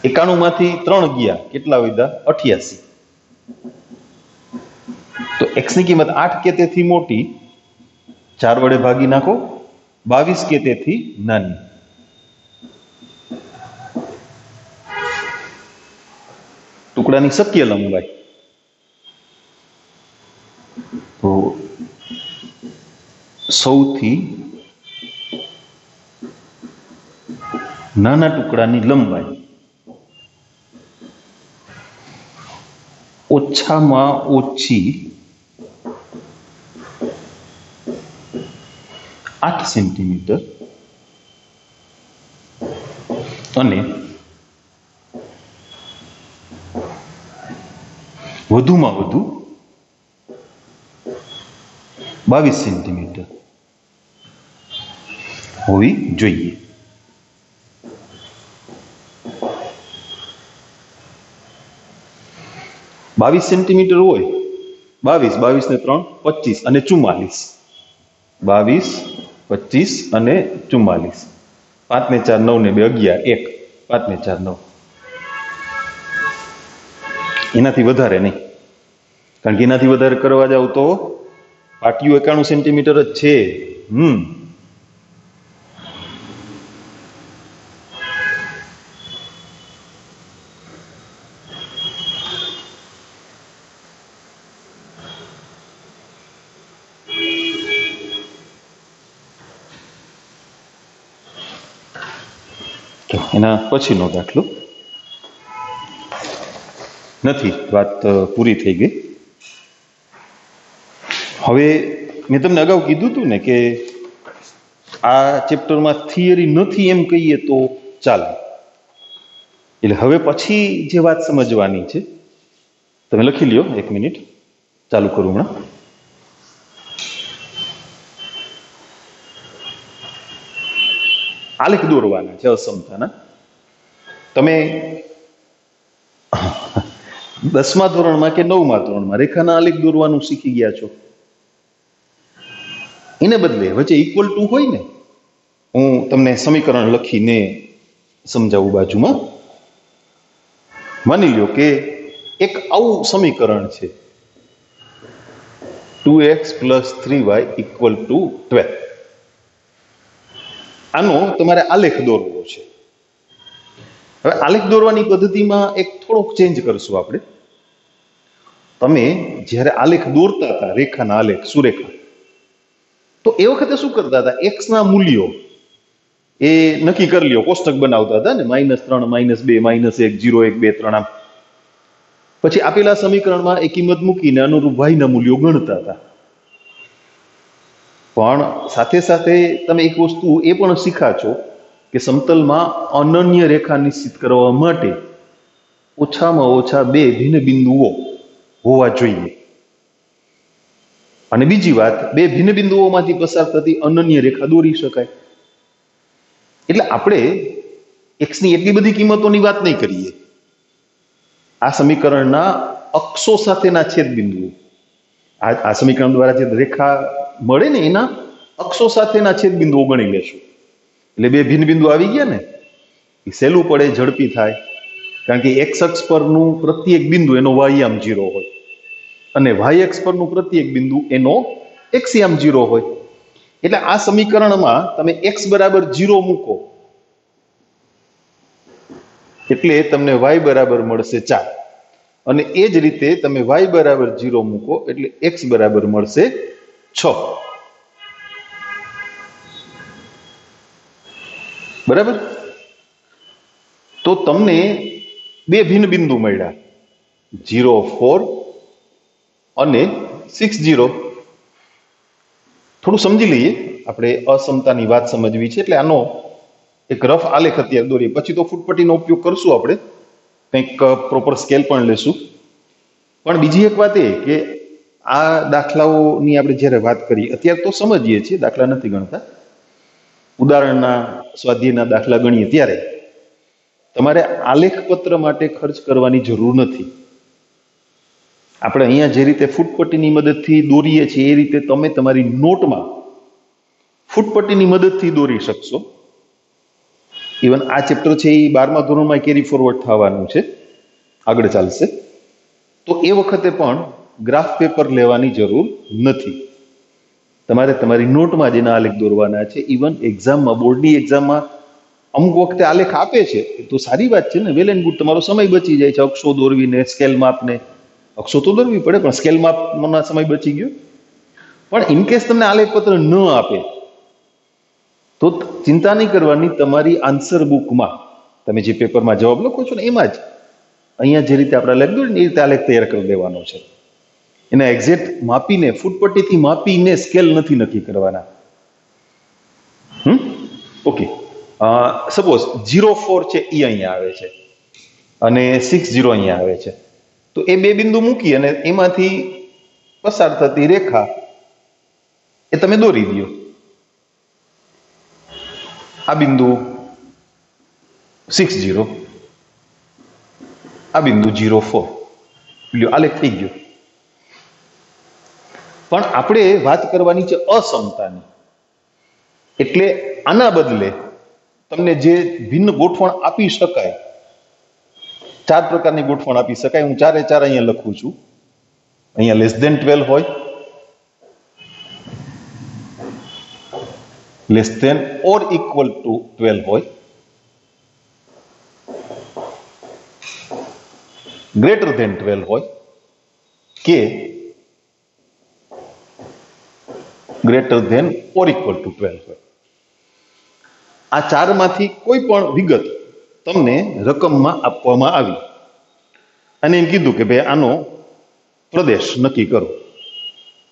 91 માંથી 3 ગયા, કેટલા વધ્યા? 88. તો x ની કિંમત 8 કે તેથી મોટી, 4 વડે ભાગી નાખો, 22 કે તેથી નાની. ટુકડાની શક્ય લંબાઈ તો સૌથી નાના ટુકડાની લંબાઈ ઓછામાં ઓછી 8 સેન્ટીમીટર અને વધુમાં વધુ 22 સેન્ટીમીટર હોવી જોઈએ. બાવીસ સેન્ટીમીટર હોય, 22 ને 3 25 અને 44, 22 25 અને 44, 5 ને 4 9 ને 2 11, 1 5 ને 4 9. એનાથી વધારે નહીં, કારણ કે એનાથી વધારે કરવા જાવ તો પાટિયું 91 સેન્ટીમીટર જ છે. એના પછીનો દાખલો નથી, વાત પૂરી થઈ ગઈ. હવે મેં તમને અગાઉ કીધું હતું ને કે આ ચેપ્ટરમાં થિયરી નથી એમ કહીએ તો ચાલે. એટલે હવે પછી જે વાત સમજવાની છે, તમે લખી લ્યો, 1 મિનિટ ચાલુ કરું હમણાં. આલેખ દોરવાના છે અસમતાના. તમે 10મા ધોરણમાં કે 9મા ધોરણમાં રેખાના આલેખ દોરવાનું શીખી ગયા છો. એને બદલે વચ્ચે ઇક્વલ ટુ હોય ને, હું તમને સમીકરણ લખીને સમજાવું બાજુમાં. માની લ્યો કે એક આવું સમીકરણ છે, 2x + 3y = 12. આનો તમારે આલેખ દોરવો છે. હવે આલેખ દોરવાની પદ્ધતિમાં એક થોડોક ચેન્જ કરશું આપણે. તમે જ્યારે આલેખ દોરતા હતા, રેખાના આલેખ, સુરેખા, તો એ વખતે શું કરતા હતા, x ના મૂલ્યો એ નક્કી કરી લ્યો, કોષ્ટક બનાવતા હતા ને, -3, -2, -1, 0, 1, 2, 3 આમ. પછી આપેલા સમીકરણમાં એ કિંમત મૂકીને અનુરૂપ y ના મૂલ્યો ગણતા હતા. પણ સાથે સાથે તમે એક વસ્તુ એ પણ શીખાચો કે સમતલમાં અનન્ય રેખા નિશ્ચિત કરવા માટે ઓછામાં ઓછા 2 ભિન્ન બિંદુઓ હોવા જોઈએ. અને બીજી વાત, 2 ભિન્ન બિંદુઓમાંથી પસાર થતી અનન્ય રેખા દોરી શકાય. એટલે આપણે x ની એટલી બધી કિંમતોની વાત નહીં કરીએ. આ સમીકરણના અક્ષો સાથેના છેદ બિંદુઓ, આ સમીકરણ દ્વારા જે રેખા મળે ને એના અક્ષો સાથેના છેદ બિંદુઓ ગણી લેશું. એટલે 2 ભિન્ન બિંદુ આવી ગયા ને, એ સહેલું પડે, ઝડપી થાય. કારણ કે x અક્ષ પરનું પ્રત્યેક બિંદુ એનો y-યામ 0 હોય અને y અક્ષ પરનું પ્રત્યેક બિંદુ એનો x-યામ 0 હોય. એટલે આ સમીકરણમાં તમે x બરાબર 0 મૂકો એટલે તમને y બરાબર મળશે 4. અને એ જ રીતે તમે y બરાબર 0 મૂકો એટલે x બરાબર મળશે 6. બરાબર? તો તમને 2 ભિન્ન બિંદુ મળ્યા, 0, 4 અને 6, 0. થોડું સમજી લઈએ, આપણે અસમતાની વાત સમજવી છે. એટલે આનો એક રફ આલેખ અત્યારે દોરીએ, પછી તો ફૂટપટ્ટીનો ઉપયોગ કરશું, આપણે કંઈક પ્રોપર સ્કેલ પણ લેશું. પણ બીજી એક વાત એ કે આ દાખલાઓની આપણે જ્યારે વાત કરીએ, અત્યારે તો સમજીએ છીએ, દાખલા નથી ગણતા, ઉદાહરણના સ્વાધ્યાયના દાખલા ગણીએ ત્યારે તમારે આલેખ પત્ર માટે ખર્ચ કરવાની જરૂર નથી. આપણે અહીંયા જે રીતે ફૂટપટ્ટીની મદદથી દોરીએ છીએ એ રીતે તમે તમારી નોટમાં ફૂટપટ્ટીની મદદથી દોરી શકશો. ઇવન આ ચેપ્ટર છે એ 12મા ધોરણમાં કેરી ફોરવર્ડ થવાનું છે, આગળ ચાલશે. તો એ વખતે પણ ગ્રાફ પેપર લેવાની જરૂર નથી. તમારે તમારી નોટમાં જેના આલેખ દોરવાના છે. ઇવન એક્ઝામમાં, બોર્ડની એક્ઝામમાં અમુક વખતે આલેખ આપે છે તો સારી વાત છે ને, વેલ એન્ડ ગુડ, તમારો સમય બચી જાય છે. અક્ષો દોરવીને, સ્કેલ માપને, અક્ષો તો દોરવી પડે પણ સ્કેલ માપમાં સમય બચી ગયો. પણ ઇનકેસ તમને આલેખ પત્ર ન આપે તો ચિંતા નહીં કરવાની. તમારી આન્સર બુકમાં તમે જે પેપરમાં જવાબ લખો છો ને એમાં જ અહીંયા જે રીતે આપણે આલેખ દોરીને એ રીતે આલેખ તૈયાર કરી દેવાનો છે. એના એક્ઝેક્ટ માપીને, ફૂટપટ્ટીથી માપીને સ્કેલ નથી નક્કી કરવાના. ઓકે, સપોઝ 0, 4 છે એ અહીંયા આવે છે અને 6, 0 અહીંયા આવે છે. તો એ 2 બિંદુ મૂકી અને એમાંથી પસાર થતી રેખા એ તમે દોરી દો. આ બિંદુ 6, 0, આ બિંદુ 0, 4, લ્યો આલેખ થઈ ગયો. પણ આપણે વાત કરવાની છે અસમતાની. એટલે આના બદલે તમને જે ભિન્ન ગોઠવણ આપી શકાય, 4 પ્રકારની ગોઠવણ આપી શકાય. હું 4 એ 4 અહીંયા લખું છું. અહીંયા <12 હોય, less than or equal to 12 હોય, ગ્રેટર ધેન 12 હોય કે greater than or equal to 12 હોય. આ ચારમાંથી કોઈ પણ વિગત તમને રકમમાં આપવામાં આવી અને એમ કીધું કે ભાઈ આનો પ્રદેશ નક્કી કરો.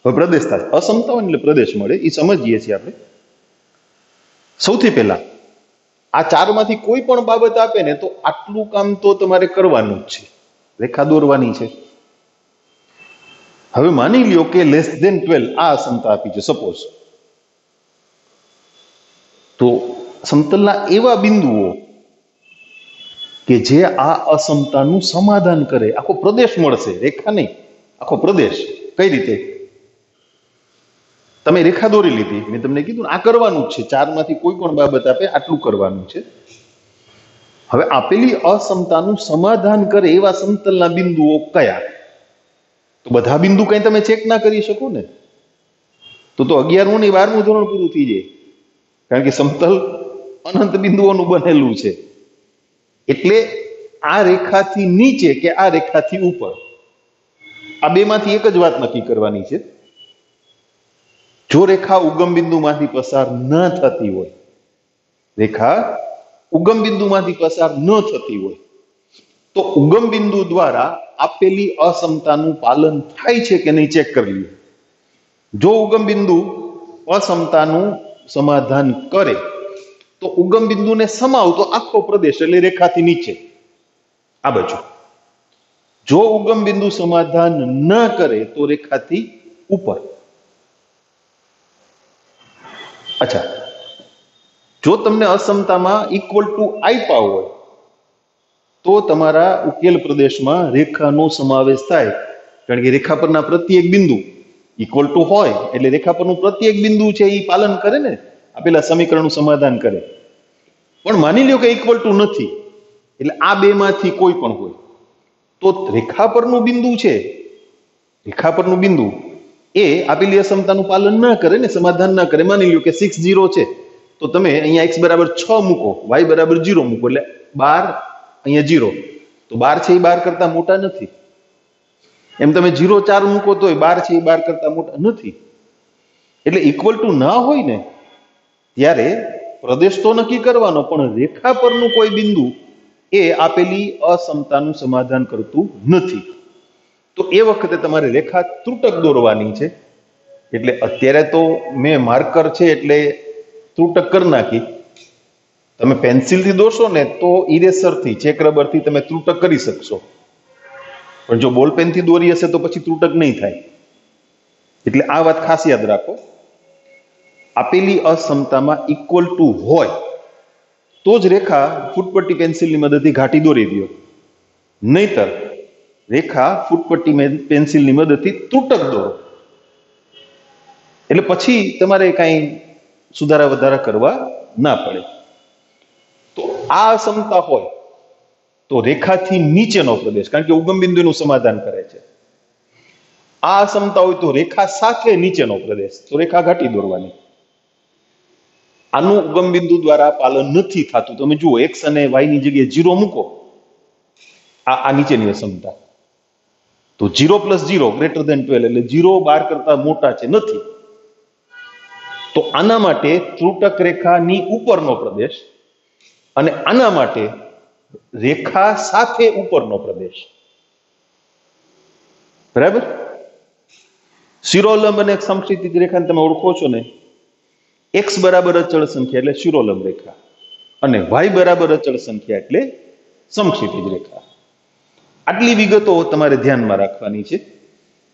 હવે પ્રદેશ થાય અસમતા હોય એટલે પ્રદેશ મળે, એ સમજીએ છીએ આપણે. સૌથી પહેલા આ ચારમાંથી કોઈ પણ બાબત આપે ને તો આટલું કામ તો તમારે કરવાનું જ છે, રેખા દોરવાની છે. હવે માની લ્યો કે લેસ ધેન 12 આ અસમતા આપી છે સપોઝ, તો સમતલના એવા બિંદુઓ કે જે આ અસમતાનું સમાધાન કરે, આખો પ્રદેશ મળશે, રેખા નહીં, આખો પ્રદેશ. કઈ રીતે? તમે રેખા દોરી લીધી, મેં તમને કીધું આ કરવાનું જ છે, ચારમાંથી કોઈ પણ બાબત આપે આટલું કરવાનું છે. હવે આપેલી અસમતાનું સમાધાન કરે એવા સમતલના બિંદુઓ કયા? તો બધા બિંદુ કઈ તમે ચેક ના કરી શકો ને, તો 11મું ને 12મું ધોરણ પૂરું થઈ જાય, કારણ કે સમતલ અનંત બિંદુઓનું બનેલું છે. એટલે આ રેખાથી નીચે કે આ રેખાથી ઉપર, આ બેમાંથી એક જ વાત નક્કી કરવાની છે. જો રેખા ઉગમ બિંદુમાંથી પસાર ન થતી હોય, રેખા ઉગમ બિંદુમાંથી પસાર ન થતી હોય તો ઉગમ બિંદુ દ્વારા આપેલી અસમતાનું પાલન થાય છે કે નહીં ચેક કરી લો. જો ઉગમ બિંદુ અસમતાનું સમાધાન કરે તો ઉગમ બિંદુને સમાવતો આખો પ્રદેશ એટલે રેખાથી નીચે આ બાજુ. જો ઉગમ બિંદુ સમાધાન ન કરે તો રેખાથી ઉપર. અચ્છા, જો તમને અસમતામાં ઇક્વલ ટુ આપ્યા હોય તો તમારા ઉકેલ પ્રદેશમાં રેખાનો સમાવેશ થાય, કારણ કે રેખા પરના પ્રત્યેક બિંદુ ઇક્વલ ટુ હોય એટલે રેખા પરનું પ્રત્યેક બિંદુ છે એ પાલન કરે ને, આપેલા સમીકરણનું સમાધાન કરે. પણ માની લ્યો કે ઇક્વલ ટુ નથી, એટલે આ બેમાંથી કોઈ પણ હોય તો રેખા પરનું બિંદુ છે, રેખા પરનું બિંદુ એ આપેલી અસમતાનું પાલન ન કરે ને, સમાધાન ન કરે. માની લ્યો કે 6 0 છે તો તમે અહીંયા x બરાબર 6 મૂકો, y બરાબર 0 મૂકો, એટલે 12 અહીંયા 0, તો 12 છે એ 12 કરતા મોટા નથી. એમ તમે 0 4 મૂકો તો 12 છે એ 12 કરતા મોટા નથી. એટલે ઇક્વલ ટુ ના હોય ને ત્યારે પ્રદેશ તો નક્કી કરવાનો, પણ રેખા પરનું કોઈ બિંદુ એ આપેલી અસમતાનું સમાધાન કરતું નથી. તો એ વખતે તમારે રેખા ત્રુટક દોરવાની છે. એટલે અત્યારે તો મેં માર્કર છે એટલે ત્રુટક કરી નાખી. તમે પેન્સિલથી દોરશો ને તો ઇરેસરથી, ચેક રબરથી તમે ત્રુટક કરી શકશો, પણ જો બોલ પેનથી દોરી હશે તો પછી ત્રુટક નહીં થાય. એટલે આ વાત ખાસ યાદ રાખો. આપેલી અસમતામાં ઇક્વલ ટુ હોય તો જ રેખા ફૂટપટ્ટી પેન્સિલની મદદથી ઘાટી દોરી દો, નહીતર રેખા ફૂટપટ્ટી પેન્સિલની મદદથી ત્રુટક દોરો. એટલે પછી તમારે કાંઈ સુધારા વધારા કરવા ના પડે. તો આ અસમતા હોય તો રેખાથી નીચેનો પ્રદેશ, કારણ કે ઉગમ બિંદુનું સમાધાન કરે છે. આ અસમતા હોય તો રેખા સાથે નીચેનો પ્રદેશ, તો રેખા ઘાટી દોરવાની. આનું ઉગમ બિંદુ દ્વારા પાલન નથી થતું. તમે જુઓ x અને y ની જગ્યાએ 0 મૂકો, આ નીચેની અસમતા, તો 0 + 0 ગ્રેટર ધેન 12, એટલે 0 12 કરતા મોટા છે, નથી. તો આના માટે ત્રુટક રેખાની ઉપરનો પ્રદેશ અને આના માટે રેખા સાથે ઉપરનો પ્રદેશ. બરાબર? શિરોલંબ અને સમક્ષિતિજ રેખાને તમે ઓળખો છો ને, x બરાબર અચળ સંખ્યા એટલે શિરોલંબ રેખા અને y બરાબર અચળ સંખ્યા એટલે સમક્ષિતિજ રેખા. આટલી વિગતો તમારે ધ્યાનમાં રાખવાની છે,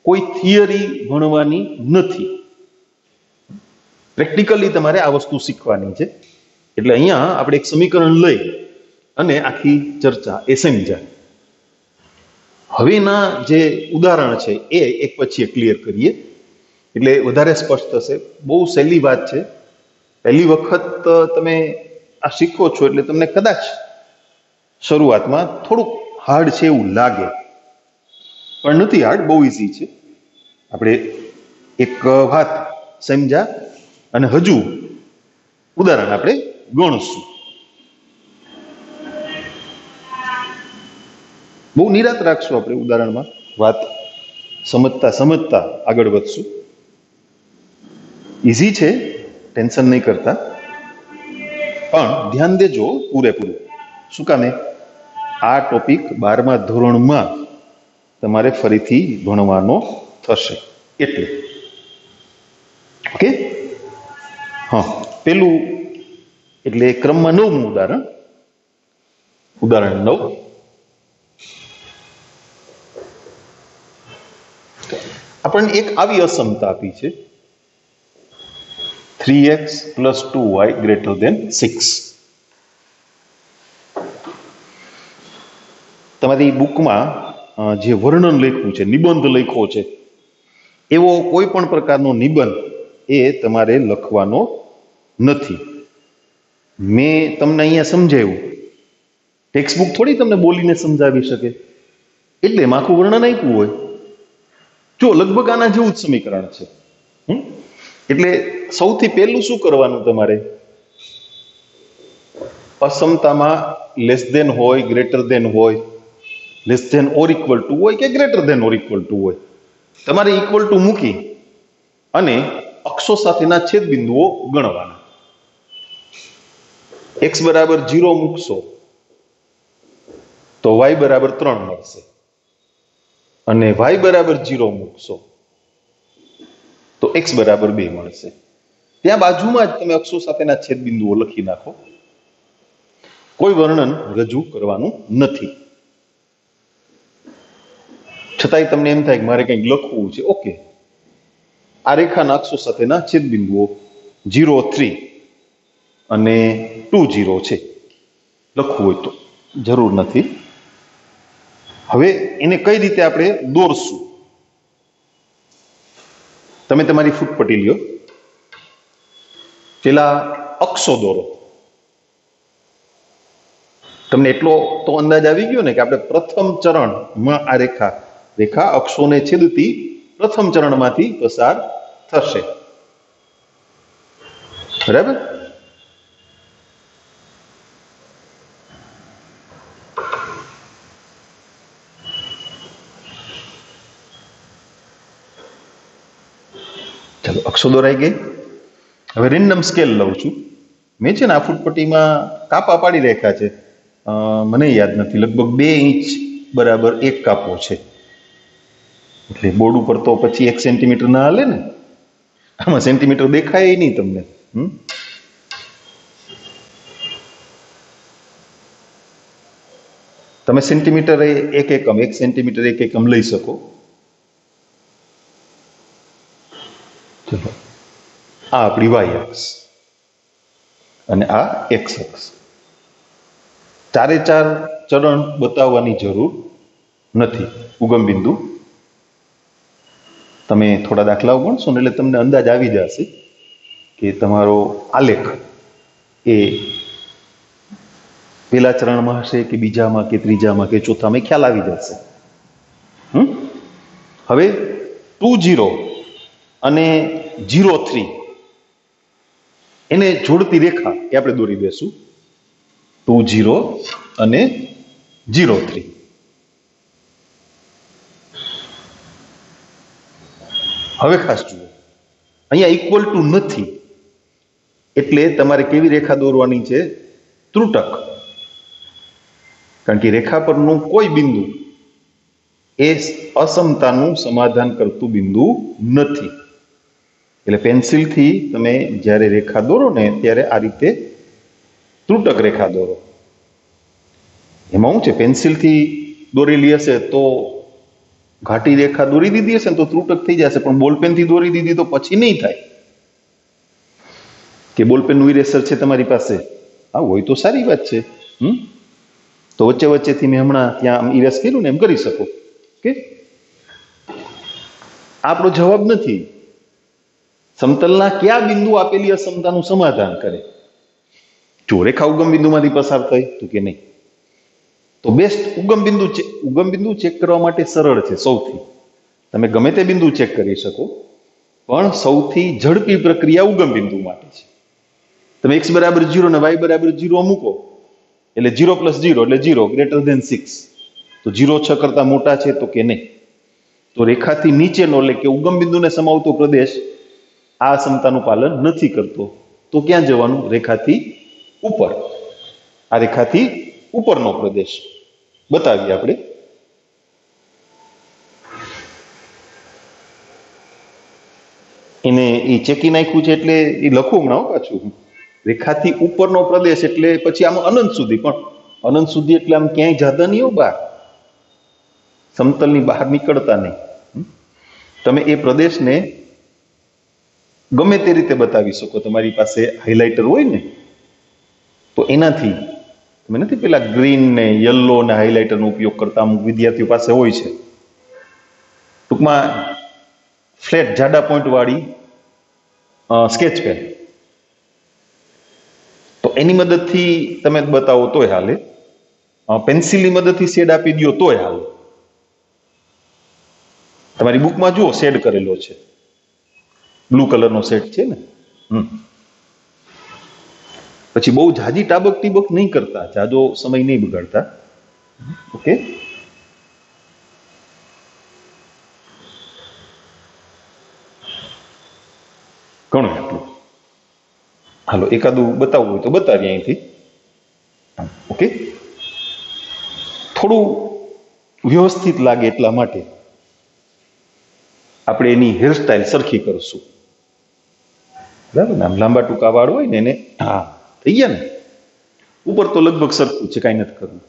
કોઈ થિયરી ભણવાની નથી. પ્રેક્ટિકલી તમારે આ વસ્તુ શીખવાની છે. એટલે અહીંયા આપણે એક સમીકરણ લઈ અને આખી ચર્ચા એ સમજાય. હવેના જે ઉદાહરણ છે એ એક પછી એક ક્લિયર કરીએ એટલે વધારે સ્પષ્ટ થશે. બહુ સહેલી વાત છે, પહેલી વખત તમે આ શીખો છો એટલે તમને કદાચ શરૂઆતમાં થોડુંક હાર્ડ છે એવું લાગે, પણ નથી હાર્ડ, બહુ ઇઝી છે. આપણે એક વાત સમજ્યા અને હજુ ઉદાહરણ આપણે ગણશું. બહુ નિરાત રાખશું આપણે ઉદાહરણમાં, વાત સમજતા સમજતા આગળ વધશું. ઈઝી છે, ટેન્શન નહીં કરતા, પણ ધ્યાન દેજો પૂરેપૂરું. શું કામે? આ ટોપિક 12મા ધોરણમાં તમારે ફરીથી ભણવાનો થશે એટલે. ઓકે? હા, પેલું એટલે ક્રમમાં 9મું ઉદાહરણ. ઉદાહરણ 9. આપણને એક આવી અસમતા આપી છે, 3x + 2y > 6. તમારી બુકમાં જે વર્ણન લખ્યું છે, નિબંધ લખ્યો છે, એવો કોઈ પણ પ્રકારનો નિબંધ એ તમારે લખવાનો નથી. મેં તમને અહીંયા સમજાવ્યું, ટેક્સ્ટ બુક થોડી તમને બોલીને સમજાવી શકે, એટલે આખું વર્ણન આપ્યું હોય. જો લગભગ આના જેવું જ સમીકરણ છે. એટલે સૌથી પહેલું શું કરવાનું તમારે? અસમતામાં લેસ ધેન હોય, ગ્રેટર ધેન હોય, less than or equal to હોય કે greater than or equal to હોય, તમારે ઇક્વલ ટુ મૂકી અને અક્ષો સાથેના છેદ બિંદુઓ ગણવાના. x = 0 મૂકશો તો y = 3 મળશે, અને y = 0 મૂકશો તો x = 2 મળશે. ત્યાં બાજુમાં જ તમે અક્ષો સાથેના છેદ બિંદુઓ લખી નાખો. કોઈ વર્ણન રજૂ કરવાનું નથી. છતાંય તમને એમ થાય કે મારે કંઈક લખવું છે, ઓકે, આ રેખાના અક્ષો સાથેના છેદ બિંદુઓ 0, 3 અને 2, 0 છે. લખવું હોય તો, જરૂર નથી. હવે એને કઈ રીતે આપણે દોરશું? તમે તમારી ફૂટપટ્ટી લ્યો, પેલા અક્ષો દોરો. તમને એટલો તો અંદાજ આવી ગયો ને કે આપણે પ્રથમ ચરણમાં આ રેખા અક્ષોને છેદતી પ્રથમ ચરણમાંથી પસાર થશે. બરાબર? ચાલો, અક્ષો દોરાઈ ગઈ. હવે રેન્ડમ સ્કેલ લઉં છું. મેં છે ને આ ફૂટપટ્ટીમાં કાપા પાડી રાખ્યા છે, મને યાદ નથી, લગભગ 2 ઇંચ બરાબર 1 કાપો છે. એટલે બોર્ડ ઉપર તો પછી 1 સેન્ટીમીટર ના હાલે ને, આમાં સેન્ટીમીટર દેખાય નહીં તમને. તમે સેન્ટીમીટર 1 એકમ, 1 સેન્ટીમીટર 1 એકમ લઈ શકો. ચલો, આ આપણી વાય અક્ષ અને આ એક્સ અક્ષ. 4 ચરણ બતાવવાની જરૂર નથી. ઉગમ બિંદુ તમે થોડા દાખલાઓ ગણશો ને એટલે તમને અંદાજ આવી જશે કે તમારો આલેખ એ પહેલા ચરણમાં હશે કે બીજામાં કે ત્રીજામાં કે ચોથામાં, ખ્યાલ આવી જશે. હવે 2, 0 અને 0, 3 એને જોડતી રેખા એ આપણે દોરી દેશું. 2, 0 અને 0, 3. હવે ખાસ જુઓ, અહીંયા ઇક્વલ ટુ નથી એટલે તમારે કેવી રેખા દોરવાની છે? ત્રુટક. કારણ કે રેખા પરનું કોઈ બિંદુ એ અસમતાનું સમાધાન કરતું બિંદુ નથી. એટલે પેન્સિલથી તમે જ્યારે રેખા દોરો ને ત્યારે આ રીતે ત્રુટક રેખા દોરો. એમાં શું છે, પેન્સિલથી દોરેલી હશે તો ઘાટી રેખા દોરી દીધી હશે ને તો ત્રુટક થઈ જશે, પણ બોલપેનથી દોરી દીધી તો પછી નહીં થાય. કે બોલપેનનું ઇરેસર છે તમારી પાસે, હા હોય તો સારી વાત છે. તો વચ્ચે વચ્ચેથી મેં હમણાં ત્યાં ઇરેસ કર્યું ને એમ કરી શકો. કે આપણો જવાબ નથી સમતલના કયા બિંદુ આપેલી અસમતાનું સમાધાન કરે. જો રેખા ઉગમ બિંદુમાંથી પસાર થઈ તો કે નહીં, તો બેસ્ટ ઉગમ બિંદુ ચેક કરવા માટે સરળ છે સૌથી. તમે ગમે તે બિંદુ ચેક કરી શકો, પણ સૌથી ઝડપી પ્રક્રિયા ઉગમ બિંદુ માટે છે. તમે x બરાબર 0 ને y બરાબર 0 મૂકો એટલે 0 + 0 એટલે 0 > 6. તો 0 6 કરતા મોટા છે તો કે નહીં. તો રેખાથી નીચેનો એટલે કે ઉગમ બિંદુને સમાવતો પ્રદેશ આ સમતાનું પાલન નથી કરતો. તો ક્યાં જવાનું? રેખાથી ઉપર. આ રેખાથી ઉપરનો પ્રદેશ બતાવીએ આપણે. એને એ ચેકી નાખ્યું છે એટલે એ લખવું હમણાં પાછું. રેખાથી ઉપરનો પ્રદેશ એટલે પછી આમ અનંત સુધી, પણ અનંત સુધી એટલે આમ ક્યાંય જતા નહીં હો બહાર, સમતલની બહાર નીકળતા નહીં. તમે એ પ્રદેશને ગમે તે રીતે બતાવી શકો. તમારી પાસે હાઇલાઇટર હોય ને તો એનાથી, તમે નથી પેલા ગ્રીન ને યલો ને હાઇલાઇટરનો ઉપયોગ કરતા અમુક વિદ્યાર્થીઓ પાસે હોય છે, ટૂંકમાં ફ્લેટ જાડા પોઈન્ટ વાળી સ્કેચ પેન, તો એની મદદથી તમે બતાવો તોય હાલે. પેન્સિલની મદદથી શેડ આપી દો તોય હાલે. તમારી બુકમાં જુઓ શેડ કરેલો છે, બ્લુ કલરનો શેડ છે ને. પછી બહુ જાજી ટાબક ટીબક નહીં કરતા, જાજો સમય નહીં બગાડતા. ઓકે, ઘણું આટલું. હાલો એકાદું બતાવવું હોય તો બતાવીએ અહીંથી. ઓકે, થોડું વ્યવસ્થિત લાગે એટલા માટે આપણે એની હેરસ્ટાઇલ સરખી કરશું. બરાબર ને? આમ લાંબા ટૂંકા વાળ હોય ને એને, હા થઈ ગયા ને. ઉપર તો લગભગ સરખું છે, કાંઈ નથી કરવું.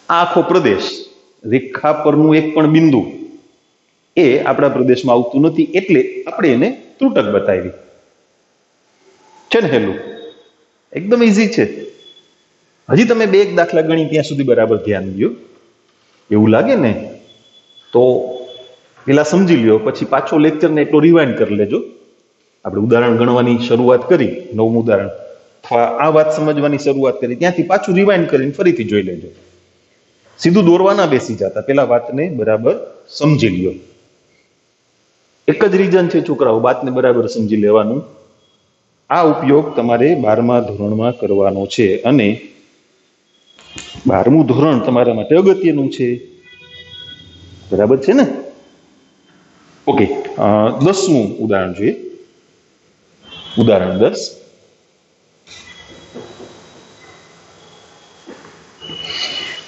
આ આખો પ્રદેશ, રેખા પરનું એક પણ બિંદુ એ આપણા પ્રદેશમાં આવતું નથી, એટલે આપણે એને ત્રુટક બતાવી છે ને. હેલું એકદમ ઈઝી છે. હજી તમે 2 એક દાખલા ગણી ત્યાં સુધી બરાબર ધ્યાન દો. એવું લાગે ને તો પેલા સમજી લ્યો, પછી પાછો લેક્ચરને એટલો રિવાઇન્ડ કરી લેજો. આપણે ઉદાહરણ ગણવાની શરૂઆત કરી, 9મું ઉદાહરણ, અથવા આ વાત સમજવાની શરૂઆત કરી, ત્યાંથી પાછું રિવાઇન્ડ કરીને ફરીથી જોઈ લેજો. સીધું દોરવા ના બેસી જતા, પેલા વાતને બરાબર સમજી લ્યો. એક જ રીઝન છે છોકરાઓ, વાતને બરાબર સમજી લેવાનું. આ ઉપયોગ તમારે 12મા ધોરણમાં કરવાનો છે, અને 12મું ધોરણ તમારા માટે અગત્યનું છે. બરાબર છે ને? ઓકે, 10મું ઉદાહરણ જોઈએ. ઉદાહરણ 10.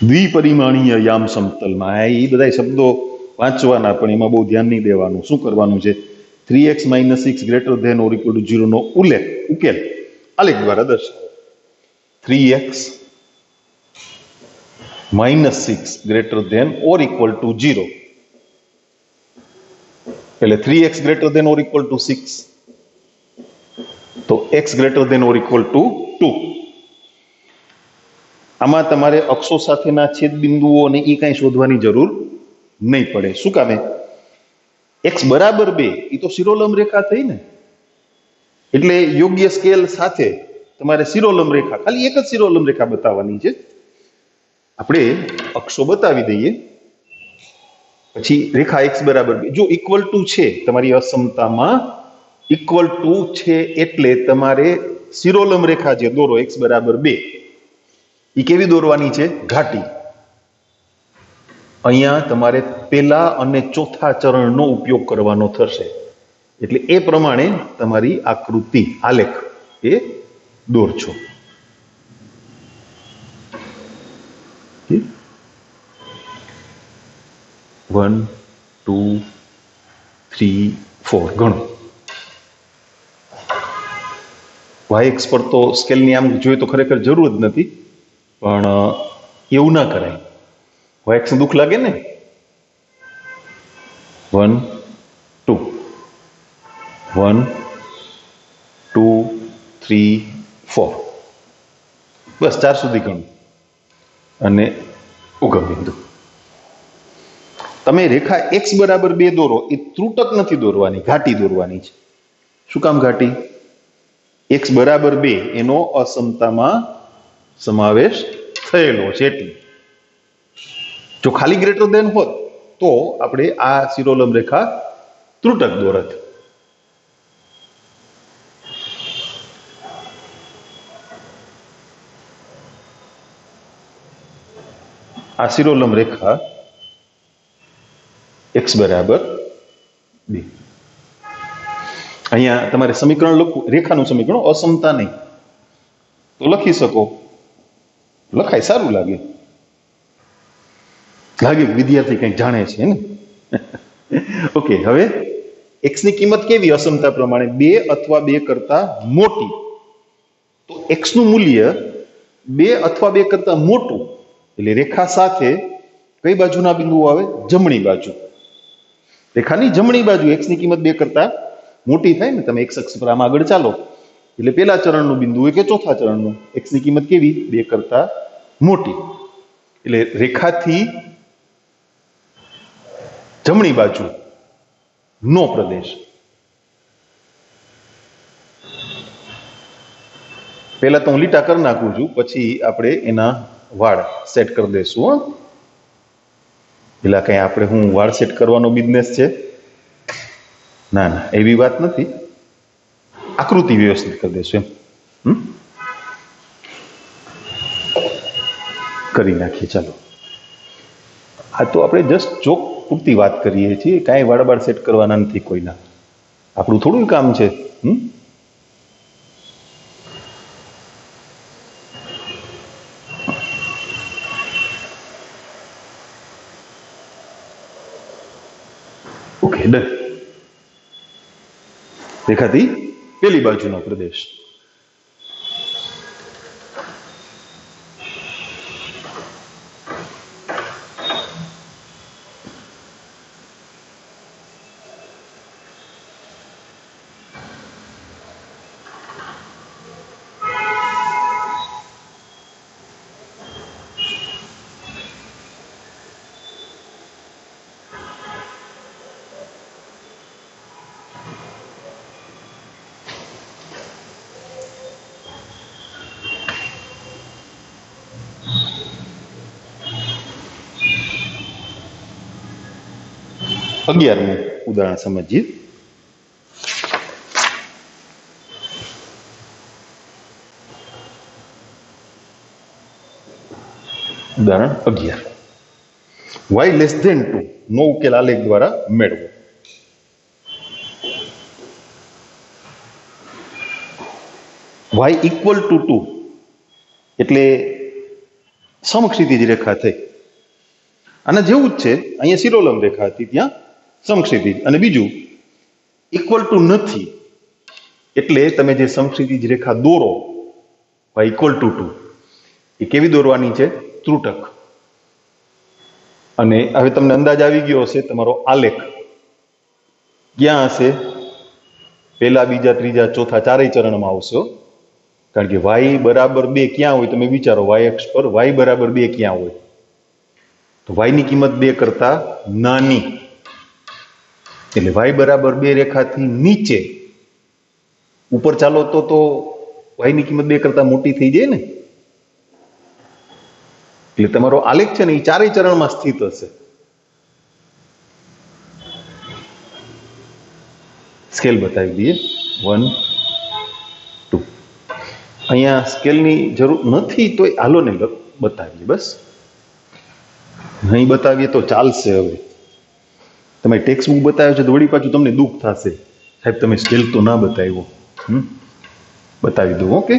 દ્વિપરિમાણીય યામ સમતલમાં, એ બધા શબ્દો વાંચવાના, પણ એમાં બહુ ધ્યાન નહીં દેવાનું. શું કરવાનું છે? 3x - 6 > 0 નો ઉકેલ આલેખ દ્વારા દર્શાવો. 3x - 6 > 0, એટલે 3x > 6, તો x > 2. આમાં તમારે અક્ષો સાથેના છેદ બિંદુઓ અને એ કાંઈ શોધવાની જરૂર નહીં પડે. શું કામે? x બરાબર 2 એ તો શિરોલંબ રેખા થઈ ને, એટલે યોગ્ય સ્કેલ સાથે તમારે શિરોલંબ રેખા, ખાલી એક જ શિરોલંબ રેખા બતાવવાની છે. આપણે અક્ષો બતાવી દઈએ, પછી રેખા x બરાબર 2 જો ઇક્વલ ટુ છે, તમારી અસમતામાં ઇક્વલ ટુ છે, એટલે તમારે શિરોલંબ રેખા જે દોરો x બરાબર 2, એ કેવી દોરવાની છે? ઘાટી. અહીંયા તમારે પેલા અને ચોથા ચરણનો ઉપયોગ કરવાનો થશે, એટલે એ પ્રમાણે તમારી આકૃતિ, આલેખ એ દોરજો. 1 2 3 4 ગણો. વાયએક્સ પર તો સ્કેલની આમ જોઈએ તો ખરેખર જરૂર જ નથી, પણ એવું ના કરાય. વાયએક્સ દુઃખ લાગે ને. 1 2 1 2 3 4, બસ 4 સુધી ગણો, અને ઉગમ બિંદુ. તમે રેખા x બરાબર 2 દોરો, એ ત્રુટક નથી દોરવાની, ઘાટી દોરવાની છે. શું કામ ઘાટી? x બરાબર 2 એનો અસમતામાં સમાવેશ થયેલો છે, એટલે જો ખાલી ગ્રેટર દેન હોત તો આપણે આ શિરોલંબ રેખા ત્રુટક દોરત. આ શિરોલંબ રેખા x બરાબર 2. અહીંયા તમારે સમીકરણ લખવું, રેખાનું સમીકરણ, અસમતા નહીં, તો લખી શકો, લખાય, સારું લાગે વિદ્યાર્થી કંઈક જાણે છે ને. ઓકે, હવે x ની કિંમત કેવી અસમતા પ્રમાણે? 2 અથવા 2 કરતા મોટી. તો x નું મૂલ્ય 2 અથવા 2 કરતા મોટું એટલે રેખા સાથે કઈ બાજુના બિંદુઓ આવે? જમણી બાજુ. રેખાની જમણી બાજુ x ની કિંમત 2 કરતા મોટી થાય ને, તમે x અક્ષ પર આમ આગળ ચાલો એટલે પેલા ચરણનું બિંદુ હોય કે ચોથા ચરણનું, x ની કિંમત કેવી? 2 કરતા મોટી. એટલે રેખાથી જમણી બાજુ નો પ્રદેશ. પહેલા તો હું લીટા કરી નાખું છું, પછી આપણે એના વાળ સેટ કરી દઈશું. પેલા કઈ આપણે હું વાળ સેટ કરવાનો બિઝનેસ છે? ના ના, એવી વાત નથી. આકૃતિ વ્યવસ્થિત કરી દઈશું એમ. કરી નાખીએ, ચાલો. આ તો આપણે જસ્ટ ચોક પૂરતી વાત કરીએ છીએ, કાંઈ વાળ સેટ કરવાના નથી કોઈના. આપણું થોડું કામ છે. Okay, done. રેખાથી પેલી બાજુનો પ્રદેશ. અગિયારમું ઉદાહરણ સમજીએ. ઉદાહરણ 11. y લેસ ધેન 2 નો ઉકેલ આલેખ દ્વારા મેળવો. y ઇક્વલ ટુ 2 એટલે સમક્ષિતિજ રેખા થઈ. આના જેવું જ છે. અહીંયા શિરોલંબ રેખા હતી, ત્યાં સમક્ષિતિજ. અને બીજું ઇક્વલ ટુ નથી એટલે તમે જે સમક્ષિતિજ રેખા દોરો y ઇક્વલ ટુ 2 એ કેવી દોરવાની છે? ત્રુટક. અને હવે તમને અંદાજ આવી ગયો હશે તમારો આલેખ ક્યાં હશે? પહેલા, બીજા, ત્રીજા, ચોથા, ચારેય ચરણમાં આવશો. કારણ કે y બરાબર 2 ક્યાં હોય? તમે વિચારો, y અક્ષ પર y બરાબર 2 ક્યાં હોય? તો y ની કિંમત 2 કરતા નાની, એટલે y બરાબર 2 રેખાથી નીચે. ઉપર ચાલો તો y ની કિંમત 2 કરતા મોટી થઈ જાય ને. એટલે તમારો આલેખ છે ને એ ચારેય ચરણમાં સ્થિત હશે. સ્કેલ બતાવી દઈએ. 1, 2. અહીંયા સ્કેલની જરૂર નથી તો હાલો ને બતાવીએ. બસ નહીં બતાવીએ તો ચાલશે. હવે તમે ટેક્સ્ટ બુક બતાવ્યો છે તો વળી પાછું તમને દુઃખ થશે, સાહેબ તમે સ્કેલ તો ના બતાવ્યો. બતાવી દઉં. ઓકે,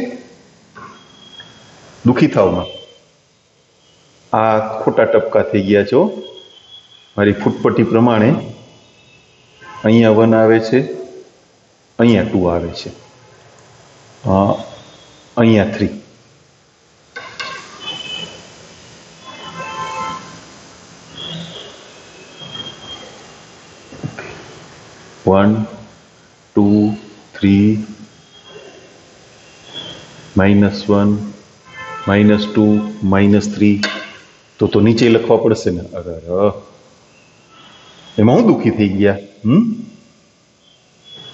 દુઃખી થાવમાં. આ ખોટા ટપકા થઈ ગયા છો. મારી ફૂટપટ્ટી પ્રમાણે અહીંયા 1 આવે છે, અહીંયા 2 આવે છે, અહીંયા 3. One, 2, 3, -1, -2, -3. તો નીચે લખવા પડશે ને. અરે એમાં હું દુઃખી થઈ ગયા.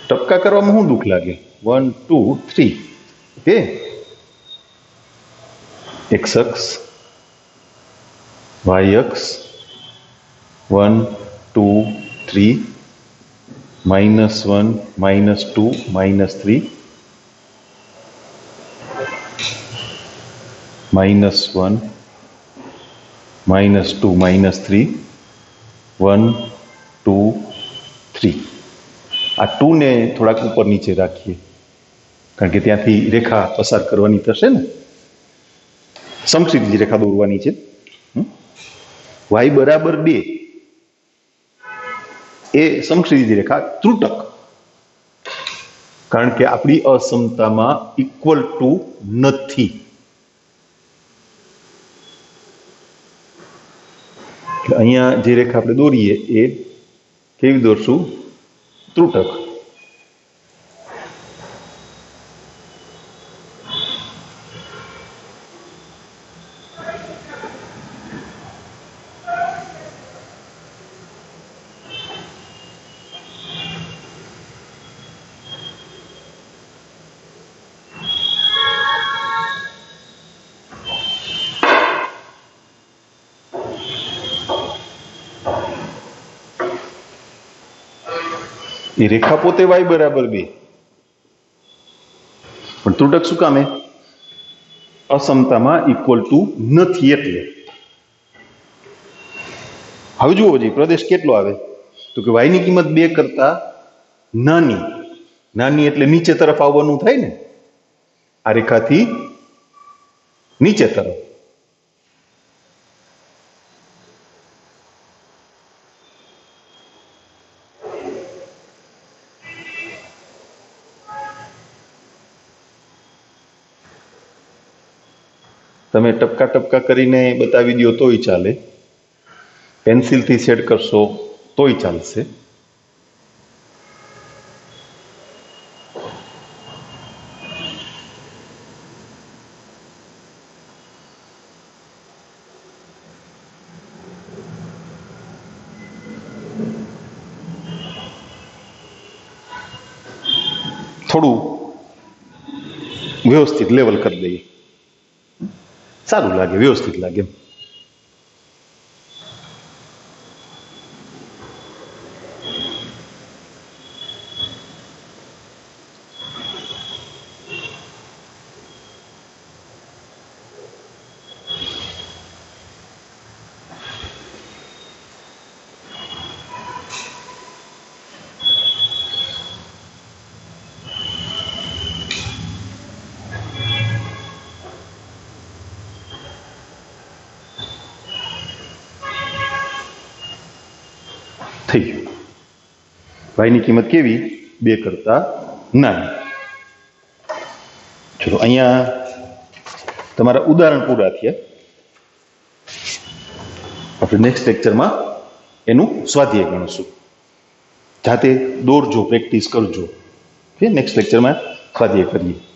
ટપકા કરવામાં શું દુઃખ લાગે? 1, 2, 3. ઓકે, x અક્ષ, y અક્ષ, 1, 2, 3, -1, -2, -3, -1, -2 -3 1 2 3 આ 2 ને થોડાક ઉપર નીચે રાખીએ કારણ કે ત્યાંથી રેખા પસાર કરવાની થશે ને સમક્ષિતિજ રેખા દોરવાની છે y બરાબર 2 એ સમક્ષિતિજ રેખા ત્રુટક કારણ કે આપણી અસમતામાં ઇક્વલ ટુ નથી એટલે અહીંયા જે રેખા આપણે દોરીએ એ કેવી દોરશું ત્રુટક એ રેખા પોતે y બરાબર 2 પણ ત્રુટક શું કામે અસમતામાં ઇક્વલ ટુ નથી એટલે હવે જુઓ જી પ્રદેશ કેટલો આવે તો કે y ની કિંમત 2 કરતા નાની નાની એટલે નીચે તરફ આવવાનું થાય ને આ રેખાથી નીચે તરફ તમે ટપકા ટપકા કરીને બતાવી દો તોય ચાલે પેન્સિલથી સેટ કરશો તોય ચાલશે થોડું વ્યવસ્થિત લેવલ કરી દઈએ સારું લાગે વ્યવસ્થિત લાગે થઈ ગયું y ની કિંમત કેવી 2 કરતા નાની ચલો અહીંયા તમારા ઉદાહરણ પૂરા થયા આપણે નેક્સ્ટ લેક્ચરમાં એનું સ્વાધ્યાય ગણશું જાતે દોરજો પ્રેક્ટિસ કરજો ઓકે નેક્સ્ટ લેક્ચરમાં સ્વાધ્યાય કરીએ